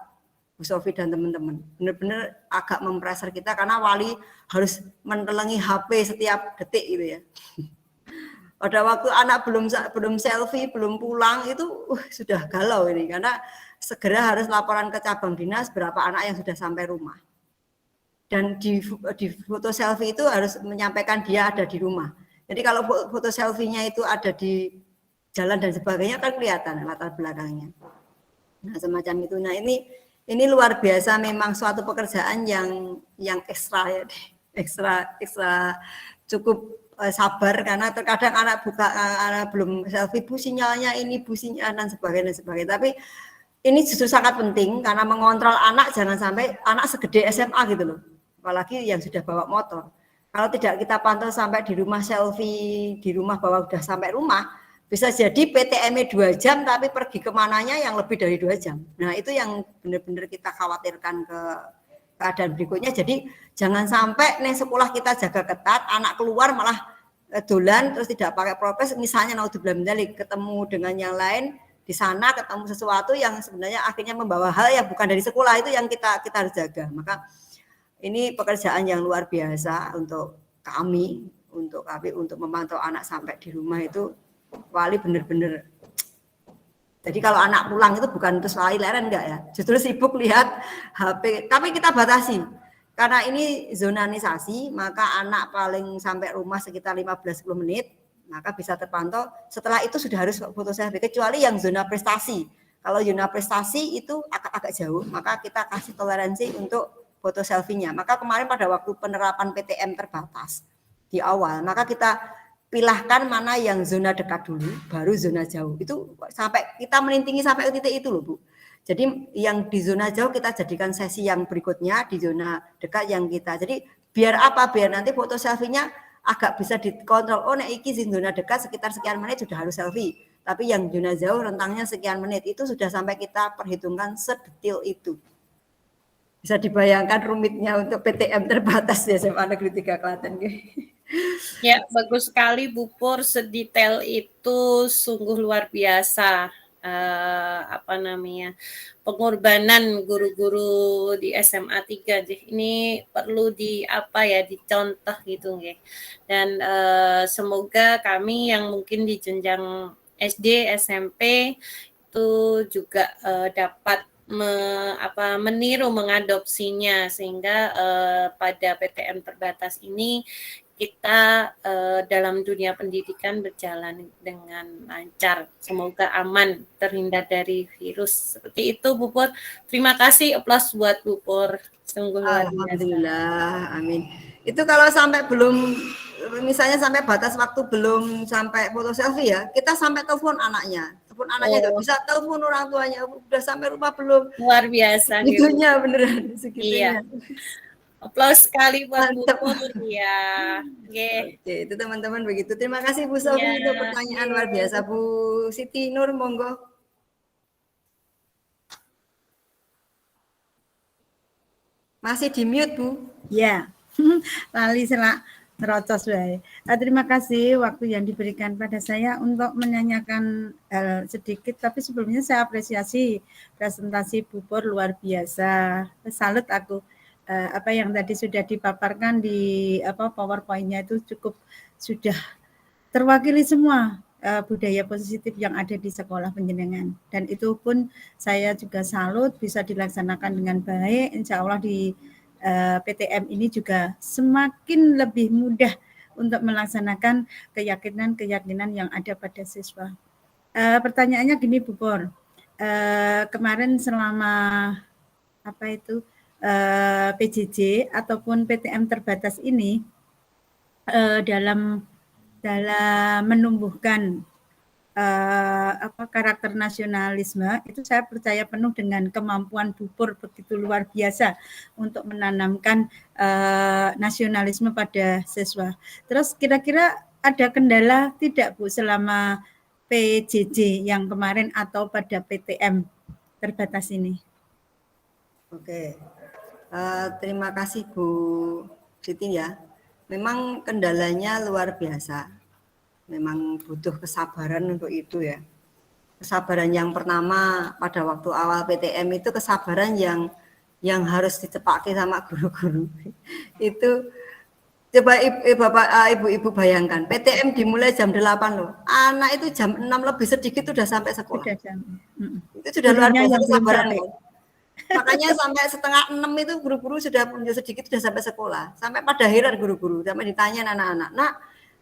Bu Sofi dan teman-teman. Benar-benar agak mempressure kita karena wali harus menelengi HP setiap detik gitu ya. Pada waktu anak belum selfie, belum pulang itu sudah galau ini, karena segera harus laporan ke cabang dinas berapa anak yang sudah sampai rumah. Dan di foto selfie itu harus menyampaikan dia ada di rumah. Jadi kalau foto selfie-nya itu ada di jalan dan sebagainya kan kelihatan latar belakangnya. Nah, semacam itu. Nah, ini luar biasa, memang suatu pekerjaan yang ekstra ya, ekstra cukup sabar, karena terkadang anak belum selfie, Bu sinyalnya ini, Bu sinyal dan sebagainya. Tapi ini justru sangat penting karena mengontrol anak, jangan sampai anak segede SMA gitu loh. Apalagi yang sudah bawa motor. Kalau tidak kita pantau sampai di rumah selfie, di rumah bahwa sudah sampai rumah, bisa jadi PTM-nya 2 jam tapi pergi kemananya yang lebih dari 2 jam. Nah, itu yang benar-benar kita khawatirkan ke keadaan berikutnya. Jadi jangan sampai nih sekolah kita jaga ketat, anak keluar malah dolan terus tidak pakai prokes, misalnya naudzubillah mendalik, ketemu dengan yang lain di sana, ketemu sesuatu yang sebenarnya akhirnya membawa hal yang bukan dari sekolah, itu yang kita harus jaga. Maka ini pekerjaan yang luar biasa untuk kami untuk memantau anak sampai di rumah itu. Wali benar-benar. Jadi kalau anak pulang itu bukan terus wali leren, enggak ya. Justru sibuk lihat HP. Tapi kita batasi. Karena ini zonanisasi, maka anak paling sampai rumah sekitar 15-10 menit, maka bisa terpantau. Setelah itu sudah harus foto selfie, kecuali yang zona prestasi. Kalau zona prestasi itu agak jauh, maka kita kasih toleransi untuk foto selfie-nya. Maka kemarin pada waktu penerapan PTM terbatas di awal, maka kita pilahkan mana yang zona dekat dulu, baru zona jauh. Itu sampai kita menintingi sampai titik itu loh, Bu. Jadi yang di zona jauh kita jadikan sesi yang berikutnya, di zona dekat yang kita. Jadi biar apa? Biar nanti foto selfie-nya agak bisa dikontrol. Oh, nek iki zona dekat sekitar sekian menit sudah harus selfie. Tapi yang zona jauh rentangnya sekian menit, itu sudah sampai kita perhitungkan sedetil itu. Bisa dibayangkan rumitnya untuk PTM terbatas ya SMA Negeri 3 Klaten. Ya, bagus sekali Bu Pur, sedetail itu sungguh luar biasa. Pengorbanan guru-guru di SMA 3 ini perlu dicontoh gitu nggih. Dan semoga kami yang mungkin di jenjang SD, SMP itu juga dapat meniru, mengadopsinya, sehingga pada PTM terbatas ini kita dalam dunia pendidikan berjalan dengan lancar. Semoga aman, terhindar dari virus. Seperti itu, Bu Pur. Terima kasih, aplaus buat Bu Pur. Sungguh luar biasa. Alhamdulillah, amin. Itu kalau sampai belum, misalnya sampai batas waktu belum sampai foto selfie ya, kita sampai telepon anaknya. Telepon anaknya nggak bisa, telepon orang tuanya. Udah sampai rumah belum? Luar biasa. Segitunya beneran, segitunya. Iya. Aplaus sekali buat Bu Mantap. Pur ya. Oke. Oke, itu teman-teman begitu. Terima kasih Bu Sofi Iya, untuk pertanyaan luar biasa. Bu Siti Nur, monggo. Masih di mute, Bu. Ya, lali selak terocos wae. Terima kasih waktu yang diberikan pada saya untuk menanyakan hal sedikit, tapi sebelumnya saya apresiasi presentasi Bu Pur luar biasa. Salut aku. Apa yang tadi sudah dipaparkan di PowerPoint-nya itu cukup sudah terwakili semua budaya positif yang ada di sekolah penjenengan, dan itu pun saya juga salut bisa dilaksanakan dengan baik. Insya Allah di PTM ini juga semakin lebih mudah untuk melaksanakan keyakinan-keyakinan yang ada pada siswa. Pertanyaannya gini Bu Pur, kemarin selama PJJ ataupun PTM terbatas ini dalam menumbuhkan karakter nasionalisme, itu saya percaya penuh dengan kemampuan Bu Pur begitu luar biasa untuk menanamkan nasionalisme pada siswa. Terus kira-kira ada kendala tidak Bu selama PJJ yang kemarin atau pada PTM terbatas ini? Oke, terima kasih Bu Siti ya. Memang kendalanya luar biasa. Memang butuh kesabaran untuk itu ya. Kesabaran yang pertama pada waktu awal PTM itu kesabaran yang harus ditepaki sama guru-guru. Itu coba ibu-ibu bayangkan, PTM dimulai jam 8 loh. Anak itu jam 6 lebih sedikit sudah sampai sekolah. Itu sudah luar biasa kesabaran loh. Makanya sampai setengah 6 itu guru-guru sudah sedikit sudah sampai sekolah. Sampai pada heran guru-guru, sampai ditanya anak-anak, "Nak,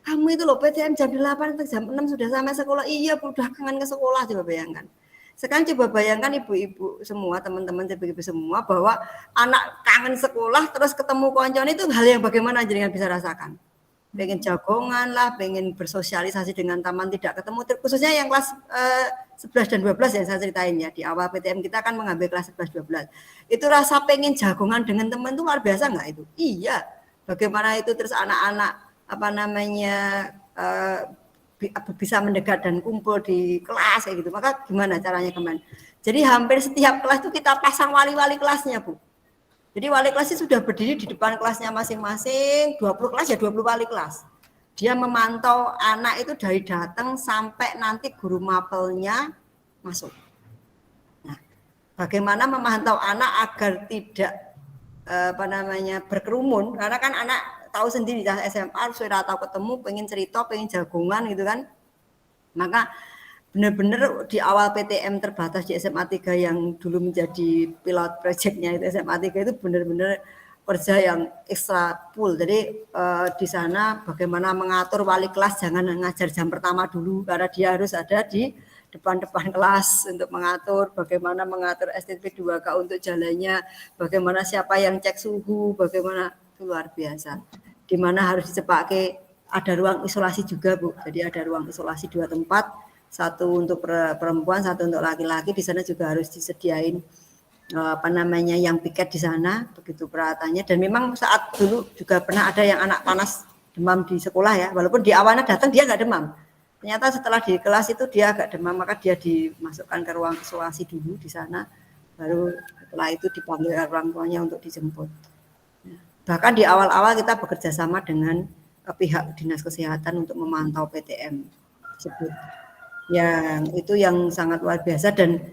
kamu itu loh PTM jam 8 atau jam 6 sudah sampai sekolah?" "Iya, udah kangen ke sekolah." Coba bayangkan. Sekarang coba bayangkan ibu-ibu semua, teman-teman ibu-ibu semua, bahwa anak kangen sekolah terus ketemu konco itu hal yang bagaimana jenengan bisa rasakan. Pengen jagongan lah, pengen bersosialisasi dengan teman tidak ketemu, khususnya yang kelas 11 dan 12 yang saya ceritain ya. Di awal PTM kita akan mengambil kelas 11 12. Itu rasa pengen jagongan dengan teman itu luar biasa enggak itu? Iya. Bagaimana itu terus anak-anak bisa mendekat dan kumpul di kelas kayak gitu. Maka gimana caranya kemarin? Jadi hampir setiap kelas itu kita pasang wali-wali kelasnya, Bu. Jadi wali kelas itu sudah berdiri di depan kelasnya masing-masing, 20 kelas ya 20 wali kelas. Dia memantau anak itu dari datang sampai nanti guru mapelnya masuk. Nah, bagaimana memantau anak agar tidak berkerumun, karena kan anak tahu sendiri SMA sudah tahu ketemu, pengen cerita, pengen jagongan gitu kan. Maka benar-benar di awal PTM terbatas di SMA 3 yang dulu menjadi pilot projectnya itu SMA 3 itu benar-benar kerja yang ekstra full. Jadi di sana bagaimana mengatur wali kelas jangan ngajar jam pertama dulu karena dia harus ada di depan-depan kelas untuk mengatur bagaimana mengatur STP 2K untuk jalannya, bagaimana siapa yang cek suhu, bagaimana itu luar biasa. Di mana harus dicepakai ada ruang isolasi juga, Bu. Jadi ada ruang isolasi 2 tempat. Satu untuk perempuan, satu untuk laki-laki. Di sana juga harus disediain yang piket di sana, begitu peralatannya. Dan memang saat dulu juga pernah ada yang anak panas demam di sekolah ya, walaupun di awalnya datang dia nggak demam. Ternyata setelah di kelas itu dia agak demam, maka dia dimasukkan ke ruang isolasi dulu di sana, baru setelah itu dipanggil orang tuanya untuk dijemput. Bahkan di awal-awal kita bekerja sama dengan pihak Dinas Kesehatan untuk memantau PTM tersebut. Itu yang sangat luar biasa dan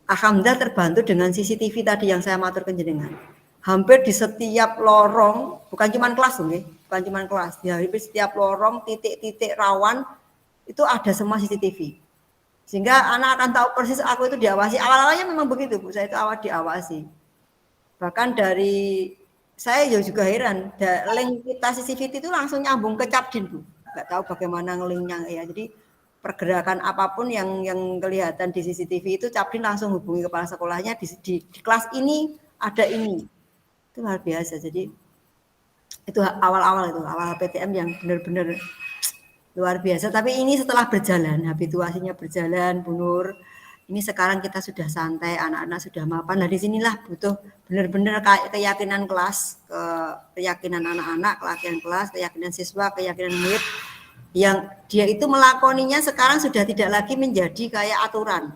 alhamdulillah terbantu dengan CCTV tadi yang saya maturkan jenengan. Hampir di setiap lorong, bukan cuma kelas loh, bukan cuma kelas, di hampir setiap lorong, titik-titik rawan itu ada semua CCTV. Sehingga anak akan tahu persis aku itu diawasi. Awal-awalnya memang begitu, Bu, saya itu awal diawasi. Bahkan dari saya juga heran, link kita CCTV itu langsung nyambung ke Capdin, Bu. Nggak tahu bagaimana nge-linknya ya. Jadi pergerakan apapun yang kelihatan di CCTV itu Capdin langsung hubungi kepala sekolahnya di kelas ini ada ini. Itu luar biasa. Jadi itu awal PTM yang benar-benar luar biasa. Tapi ini setelah berjalan, habituasinya berjalan, Bu Nur. Ini sekarang kita sudah santai, anak-anak sudah mapan. Nah, disinilah butuh benar-benar keyakinan kelas, keyakinan anak-anak, keyakinan kelas, keyakinan siswa, keyakinan murid, yang dia itu melakoninya sekarang sudah tidak lagi menjadi kayak aturan,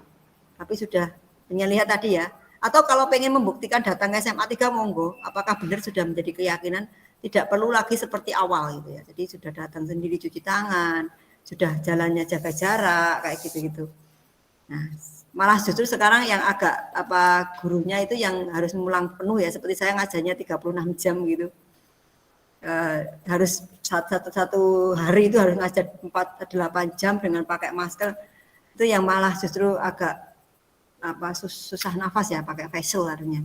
tapi sudah lihat tadi ya. Atau kalau pengen membuktikan datang ke SMA 3 monggo, apakah benar sudah menjadi keyakinan, tidak perlu lagi seperti awal gitu ya. Jadi sudah datang sendiri cuci tangan, sudah jalannya jaga jarak kayak gitu-gitu. Nah, malah justru sekarang yang agak gurunya itu yang harus mengulang penuh ya, seperti saya ngajarnya 36 jam gitu. Harus satu hari itu harus ngajar 8 jam dengan pakai masker, itu yang malah justru agak susah nafas ya, pakai face shield artinya.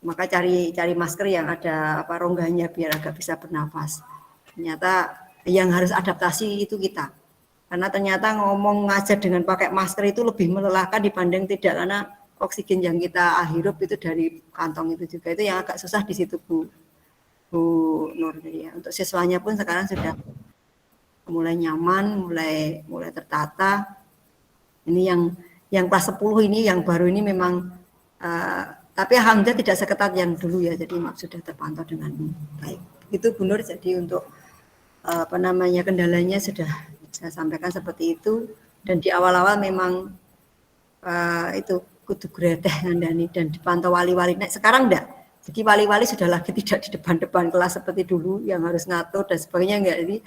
Maka cari masker yang ada rongganya biar agak bisa bernafas. Ternyata yang harus adaptasi itu kita. Karena ternyata ngomong ngajar dengan pakai masker itu lebih melelahkan dibanding tidak, karena oksigen yang kita hirup itu dari kantong itu juga. Itu yang agak susah di situ Bu Nur ya. Untuk siswanya pun sekarang sudah mulai nyaman, mulai tertata. Ini yang kelas 10 ini yang baru ini memang tapi alhamdulillah tidak seketat yang dulu ya. Jadi sudah terpantau dengan baik. Itu Bu Nur, jadi untuk kendalanya sudah saya sampaikan seperti itu. Dan di awal-awal memang itu kudu greteh ngandani dan dipantau wali-wali. Nah, sekarang enggak. Jadi wali-wali sudah lagi tidak di depan-depan kelas seperti dulu yang harus ngatur dan sebagainya, enggak. Ini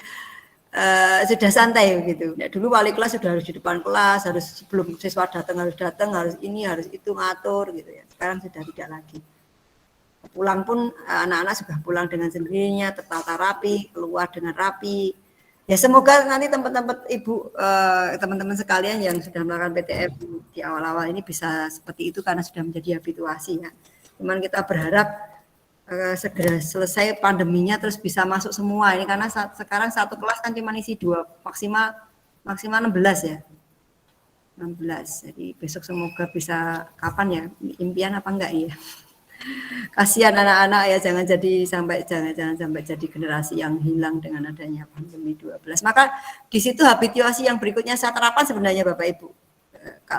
sudah santai gitu. Nah, dulu wali kelas sudah harus di depan kelas, harus sebelum siswa datang, harus ini, harus itu ngatur gitu ya. Sekarang sudah tidak lagi. Pulang pun anak-anak sudah pulang dengan sendirinya, tertata rapi, keluar dengan rapi. Ya semoga nanti teman-teman sekalian yang sudah melakukan PTM di awal-awal ini bisa seperti itu karena sudah menjadi habituasi ya. Cuman kita berharap segera selesai pandeminya terus bisa masuk semua ini, karena sekarang satu kelas kan cuma isi 2, maksimal 16 ya. 16. Jadi besok semoga bisa, kapan ya, impian apa enggak ya. Kasihan anak-anak ya, jangan sampai jadi generasi yang hilang dengan adanya pandemi 12. Maka di situ habituasi yang berikutnya saya terapkan sebenarnya Bapak Ibu.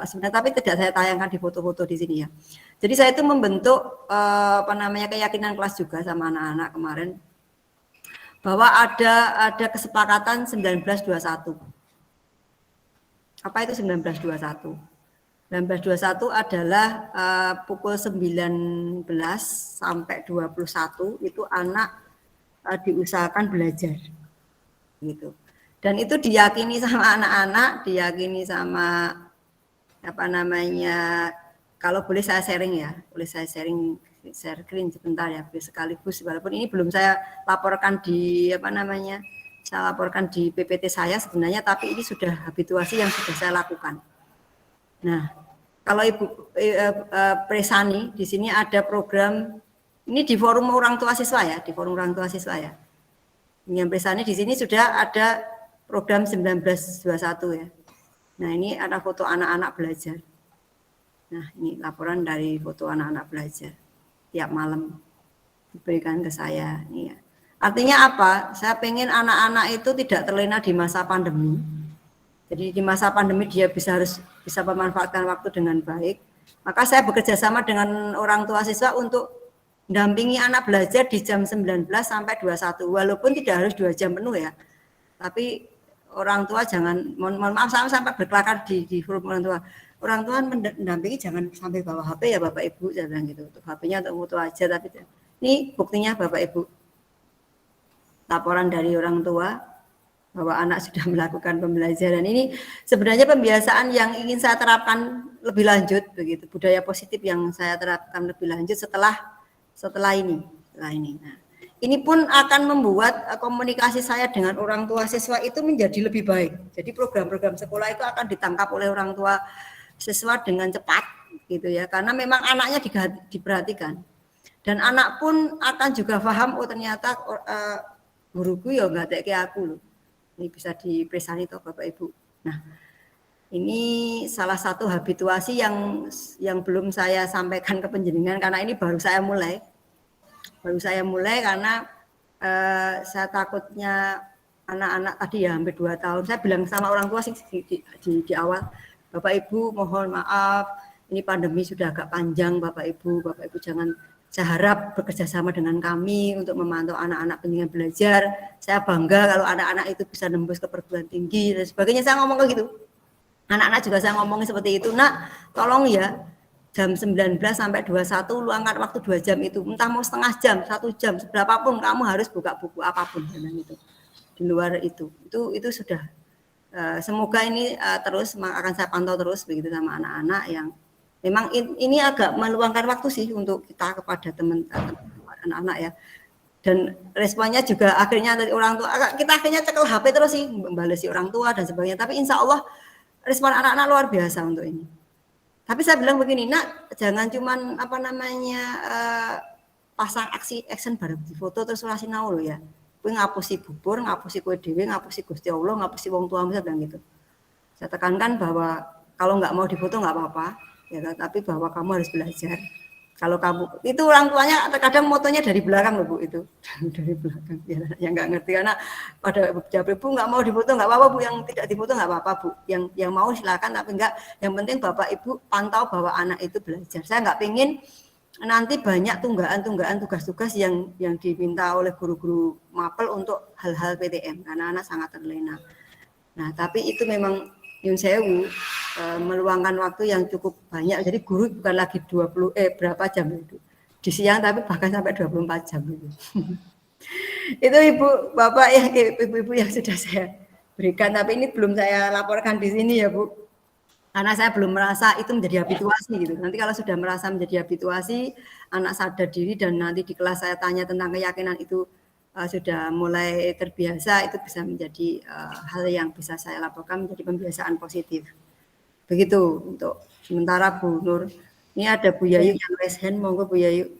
Sebenarnya tapi tidak saya tayangkan di foto-foto di sini ya. Jadi saya itu membentuk keyakinan kelas juga sama anak-anak kemarin bahwa ada kesepakatan 1921. Apa itu 1921? 1921 adalah pukul 19 sampai 21 itu anak diusahakan belajar gitu. Dan itu diyakini sama anak-anak, diyakini sama kalau boleh saya sharing ya, share screen sebentar ya, sekaligus walaupun ini belum saya laporkan saya laporkan di PPT saya sebenarnya, tapi ini sudah habituasi yang sudah saya lakukan. Nah, kalau Ibu Presani di sini ada program ini di forum orang tua siswa ya, ya. Yang Presani di sini sudah ada program 1921 ya. Nah, ini ada foto anak-anak belajar. Nah, ini laporan dari foto anak-anak belajar tiap malam diberikan ke saya. Ini ya. Artinya apa? Saya pengen anak-anak itu tidak terlena di masa pandemi. Jadi di masa pandemi dia bisa memanfaatkan waktu dengan baik. Maka saya bekerja sama dengan orang tua siswa untuk mendampingi anak belajar di jam 19 sampai 21. Walaupun tidak harus 2 jam penuh ya. Tapi orang tua jangan, mohon maaf sampai berkelakar di forum orang tua. Orang tua mendampingi jangan sampai bawa HP ya Bapak Ibu, saya bilang gitu. Untuk HP-nya untuk foto aja, tapi ini buktinya Bapak Ibu. Laporan dari orang tua bahwa anak sudah melakukan pembelajaran. Ini sebenarnya pembiasaan yang ingin saya terapkan lebih lanjut begitu, budaya positif yang saya terapkan lebih lanjut setelah ini. Nah, ini pun akan membuat komunikasi saya dengan orang tua siswa itu menjadi lebih baik. Jadi program-program sekolah itu akan ditangkap oleh orang tua siswa dengan cepat gitu ya, karena memang anaknya diperhatikan. Dan anak pun akan juga paham, oh ternyata guruku ya nggak kayak aku loh. Ini bisa dipresani toh Bapak Ibu. Nah, ini salah satu habituasi yang belum saya sampaikan ke penjenengan karena ini baru saya mulai. Baru saya mulai karena saya takutnya anak-anak tadi ya hampir 2 tahun. Saya bilang sama orang tua sih di awal, Bapak Ibu mohon maaf, ini pandemi sudah agak panjang Bapak Ibu jangan, saya harap bekerja sama dengan kami untuk memantau anak-anak pendidikan belajar. Saya bangga kalau anak-anak itu bisa nembus ke perguruan tinggi dan sebagainya. Saya ngomong kayak gitu. Anak-anak juga saya ngomongin seperti itu. Nak, tolong ya, jam 19 sampai 21 luangkan waktu 2 jam itu. Entah mau setengah jam, 1 jam, berapapun kamu harus buka buku apapun. Itu. Di luar itu sudah. Semoga ini terus akan saya pantau terus begitu sama anak-anak yang memang ini agak meluangkan waktu sih untuk kita kepada teman-teman anak-anak ya. Dan responnya juga akhirnya dari orang tua, kita akhirnya cekel HP terus sih, membalesi orang tua dan sebagainya. Tapi insya Allah respon anak-anak luar biasa untuk ini. Tapi saya bilang begini, nak, jangan cuman pasang action bareng di foto terus ora sinau loh ya. Kowe ngapusi bubur, ngapusi kowe dhewe, ngapusi Gusti Allah, ngapusi wong tuamu, saya bilang gitu. Saya tekankan bahwa kalau nggak mau difoto nggak apa-apa, ya, tapi bahwa kamu harus belajar. Kalau kamu itu orang tuanya terkadang motonya dari belakang loh Bu itu, dari belakang. Ya, yang nggak ngerti karena pada jawab Bu nggak mau difoto nggak apa-apa Bu, yang tidak difoto nggak apa-apa Bu, yang mau silakan tapi enggak. Yang penting Bapak Ibu pantau bahwa anak itu belajar. Saya nggak pengen nanti banyak tunggaan tugas-tugas yang diminta oleh guru-guru mapel untuk hal-hal PTM karena anak sangat terlena. Nah tapi itu memang Yun Sewu meluangkan waktu yang cukup banyak. Jadi guru bukan lagi 20 berapa jam itu di siang tapi bahkan sampai 24 jam itu. Itu Ibu Bapak yang ibu-ibu yang sudah saya berikan, tapi ini belum saya laporkan di sini ya Bu. Karena saya belum merasa itu menjadi habituasi gitu. Nanti kalau sudah merasa menjadi habituasi, anak sadar diri dan nanti di kelas saya tanya tentang keyakinan itu sudah mulai terbiasa, itu bisa menjadi hal yang bisa saya laporkan menjadi pembiasaan positif. Begitu untuk sementara Bu Nur. Ini ada Bu Yayu yang raise hand, monggo Bu Yayu.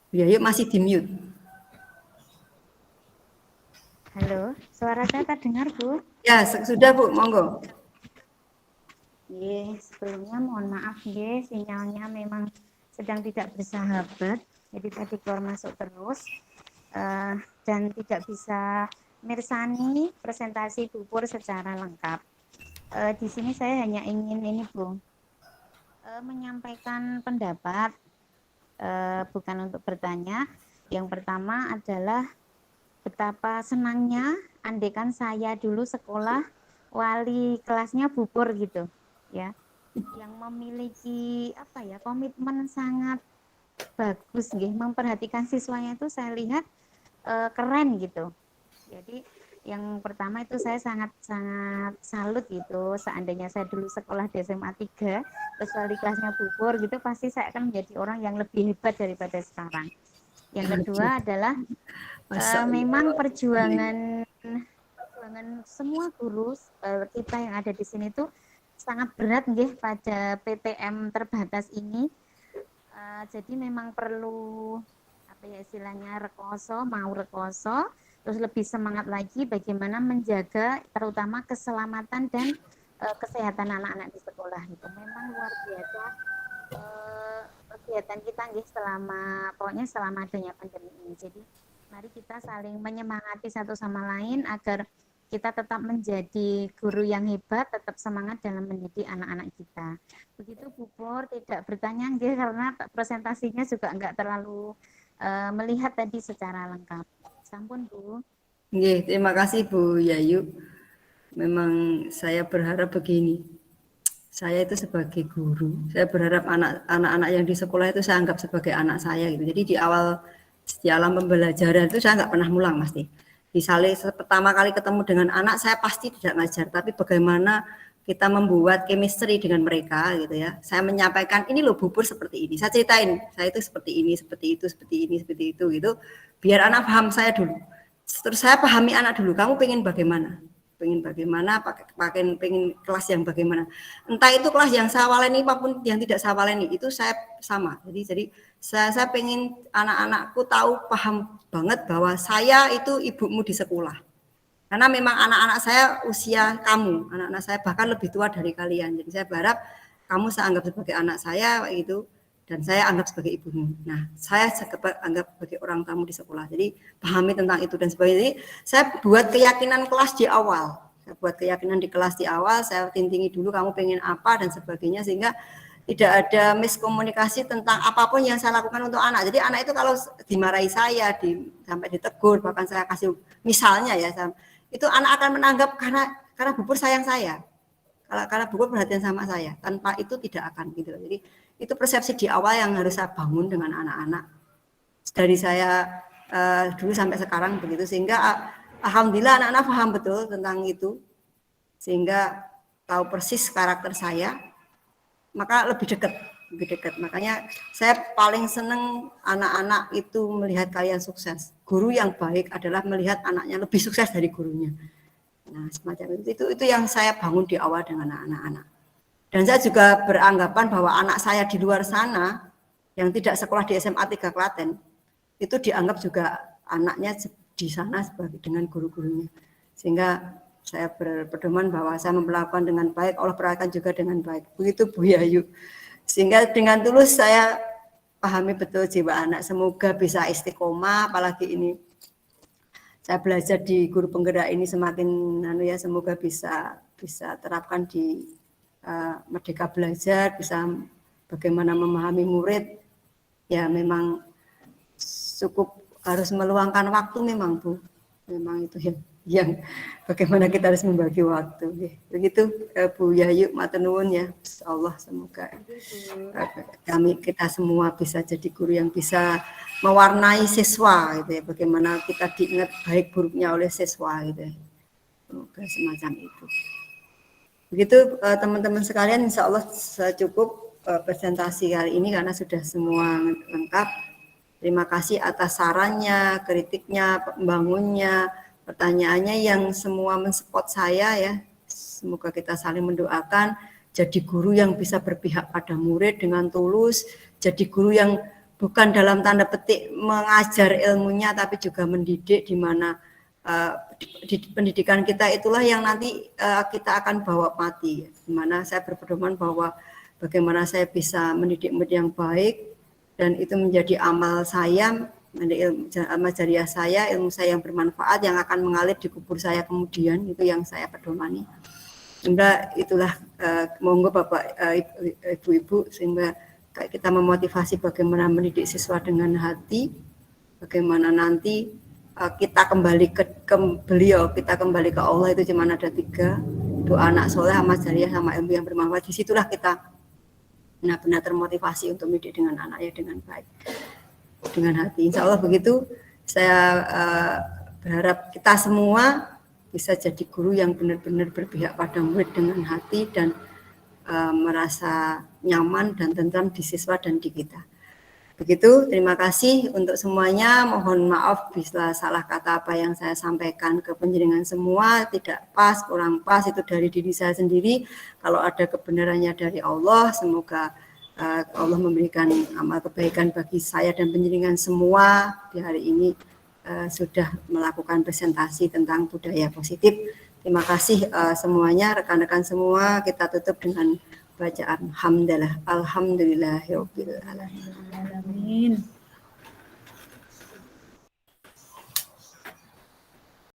Bu Yayu masih di mute. Halo, suara saya terdengar Bu? Ya, sudah Bu, monggo. Sebelumnya mohon maaf sinyalnya memang sedang tidak bersahabat, jadi tadi keluar masuk terus dan tidak bisa mirsani presentasi Bu Pur secara lengkap. Di sini saya hanya ingin ini Bu, menyampaikan pendapat, bukan untuk bertanya. Yang pertama adalah betapa senangnya andaikan saya dulu sekolah wali kelasnya Bu Pur gitu ya, yang memiliki komitmen sangat bagus memperhatikan siswanya itu saya lihat keren gitu. Jadi yang pertama itu saya sangat salut gitu, seandainya saya dulu sekolah di SMA 3 terus wali kelasnya Bu Pur gitu, pasti saya akan menjadi orang yang lebih hebat daripada sekarang. Yang kedua adalah memang perjuangan semua guru kita yang ada di sini tuh sangat berat pada PTM terbatas ini. Jadi memang perlu istilahnya rekoso, terus lebih semangat lagi bagaimana menjaga terutama keselamatan dan kesehatan anak-anak di sekolah itu. Memang luar biasa kegiatan kita selama adanya pandemi ini. Jadi mari kita saling menyemangati satu sama lain agar kita tetap menjadi guru yang hebat, tetap semangat dalam mendidik anak-anak kita. Begitu Bu Pur, tidak bertanya karena presentasinya juga enggak terlalu melihat tadi secara lengkap. Sampun Bu. Terima kasih Bu Yayu. Memang saya berharap begini. Saya itu sebagai guru, saya berharap anak-anak yang di sekolah itu saya anggap sebagai anak saya gitu. Jadi di awal pembelajaran itu saya nggak pernah mulang pasti. Misalnya pertama kali ketemu dengan anak saya pasti tidak ngajar, tapi bagaimana kita membuat chemistry dengan mereka gitu ya. Saya menyampaikan ini loh Bu Pur seperti ini. Saya ceritain, saya itu seperti ini, seperti itu gitu. Biar anak paham saya dulu. Terus saya pahami anak dulu, kamu pengen bagaimana? pengen bagaimana, pengen kelas yang bagaimana. Entah itu kelas yang saya waleni maupun yang tidak saya waleni, itu saya sama. Jadi saya pengen anak-anakku tahu, paham banget bahwa saya itu ibumu di sekolah. Karena memang anak-anak saya usia kamu, anak-anak saya bahkan lebih tua dari kalian. Jadi saya berharap kamu saya anggap sebagai anak saya itu, dan saya anggap sebagai ibumu. Nah, saya anggap sebagai orang tamu di sekolah. Jadi pahami tentang itu dan sebagainya. Jadi saya buat keyakinan kelas di awal. Saya buat keyakinan di kelas di awal, saya tintingi dulu kamu pengen apa dan sebagainya, sehingga tidak ada miskomunikasi tentang apapun yang saya lakukan untuk anak. Jadi anak itu kalau dimarahi saya, sampai ditegur, bahkan saya kasih misalnya ya, itu anak akan menanggap karena Bu Pur sayang saya. Karena Bu Pur perhatian sama saya, tanpa itu tidak akan gitu. Jadi itu persepsi di awal yang harus saya bangun dengan anak-anak dari saya dulu sampai sekarang begitu, sehingga alhamdulillah anak-anak paham betul tentang itu, sehingga tahu persis karakter saya, maka lebih dekat. Makanya saya paling seneng anak-anak itu melihat kalian sukses. Guru yang baik adalah melihat anaknya lebih sukses dari gurunya. Nah, semacam itu yang saya bangun di awal dengan anak-anak. Dan saya juga beranggapan bahwa anak saya di luar sana yang tidak sekolah di SMA 3 Klaten itu dianggap juga anaknya di sana sebagai dengan guru-gurunya. Sehingga saya berpedoman bahwa saya memperlakukan dengan baik, Allah perlakukan juga dengan baik. Begitu Bu Yayu. Sehingga dengan tulus saya pahami betul jiwa anak. Semoga bisa istiqomah, apalagi ini saya belajar di guru penggerak ini semakin semoga bisa terapkan di Merdeka Belajar, bisa bagaimana memahami murid. Ya memang cukup harus meluangkan waktu memang Bu. Memang itu yang bagaimana kita harus membagi waktu. Begitu Bu Yayu, matur nuwun ya. Allah semoga kita semua bisa jadi guru yang bisa mewarnai siswa gitu ya. Bagaimana kita diingat baik buruknya oleh siswa gitu ya. Semoga semacam itu. Begitu teman-teman sekalian, insya Allah cukup presentasi kali ini karena sudah semua lengkap. Terima kasih atas sarannya, kritiknya, pembangunnya, pertanyaannya yang semua mensupport saya ya. Semoga kita saling mendoakan, jadi guru yang bisa berpihak pada murid dengan tulus, jadi guru yang bukan dalam tanda petik mengajar ilmunya, tapi juga mendidik, di mana pendidikan kita itulah yang nanti kita akan bawa mati. Di mana saya berpedoman bahwa bagaimana saya bisa mendidik murid yang baik, dan itu menjadi amal saya, amal jariah saya, ilmu saya yang bermanfaat yang akan mengalir di kubur saya kemudian, itu yang saya pedomani. Sehingga itulah monggo Bapak Ibu-ibu, sehingga kita memotivasi bagaimana mendidik siswa dengan hati, bagaimana nanti kita kembali ke beliau, kita kembali ke Allah, itu cuma ada 3, doa anak soleh, amal jariah, sama ilmu yang bermanfaat. Disitulah kita benar-benar termotivasi untuk mendidik dengan anaknya dengan baik, dengan hati. Insya Allah begitu. Saya berharap kita semua bisa jadi guru yang benar-benar berpihak pada murid dengan hati dan merasa nyaman dan tentram di siswa dan di kita. Begitu, terima kasih untuk semuanya. Mohon maaf bila salah kata apa yang saya sampaikan ke penjenengan semua tidak pas, kurang pas, itu dari diri saya sendiri. Kalau ada kebenarannya dari Allah, semoga Allah memberikan amal kebaikan bagi saya dan penjenengan semua di hari ini sudah melakukan presentasi tentang budaya positif. Terima kasih semuanya, rekan-rekan semua. Kita tutup dengan bacaan hamdalah, alhamdulillahirabbil alamin.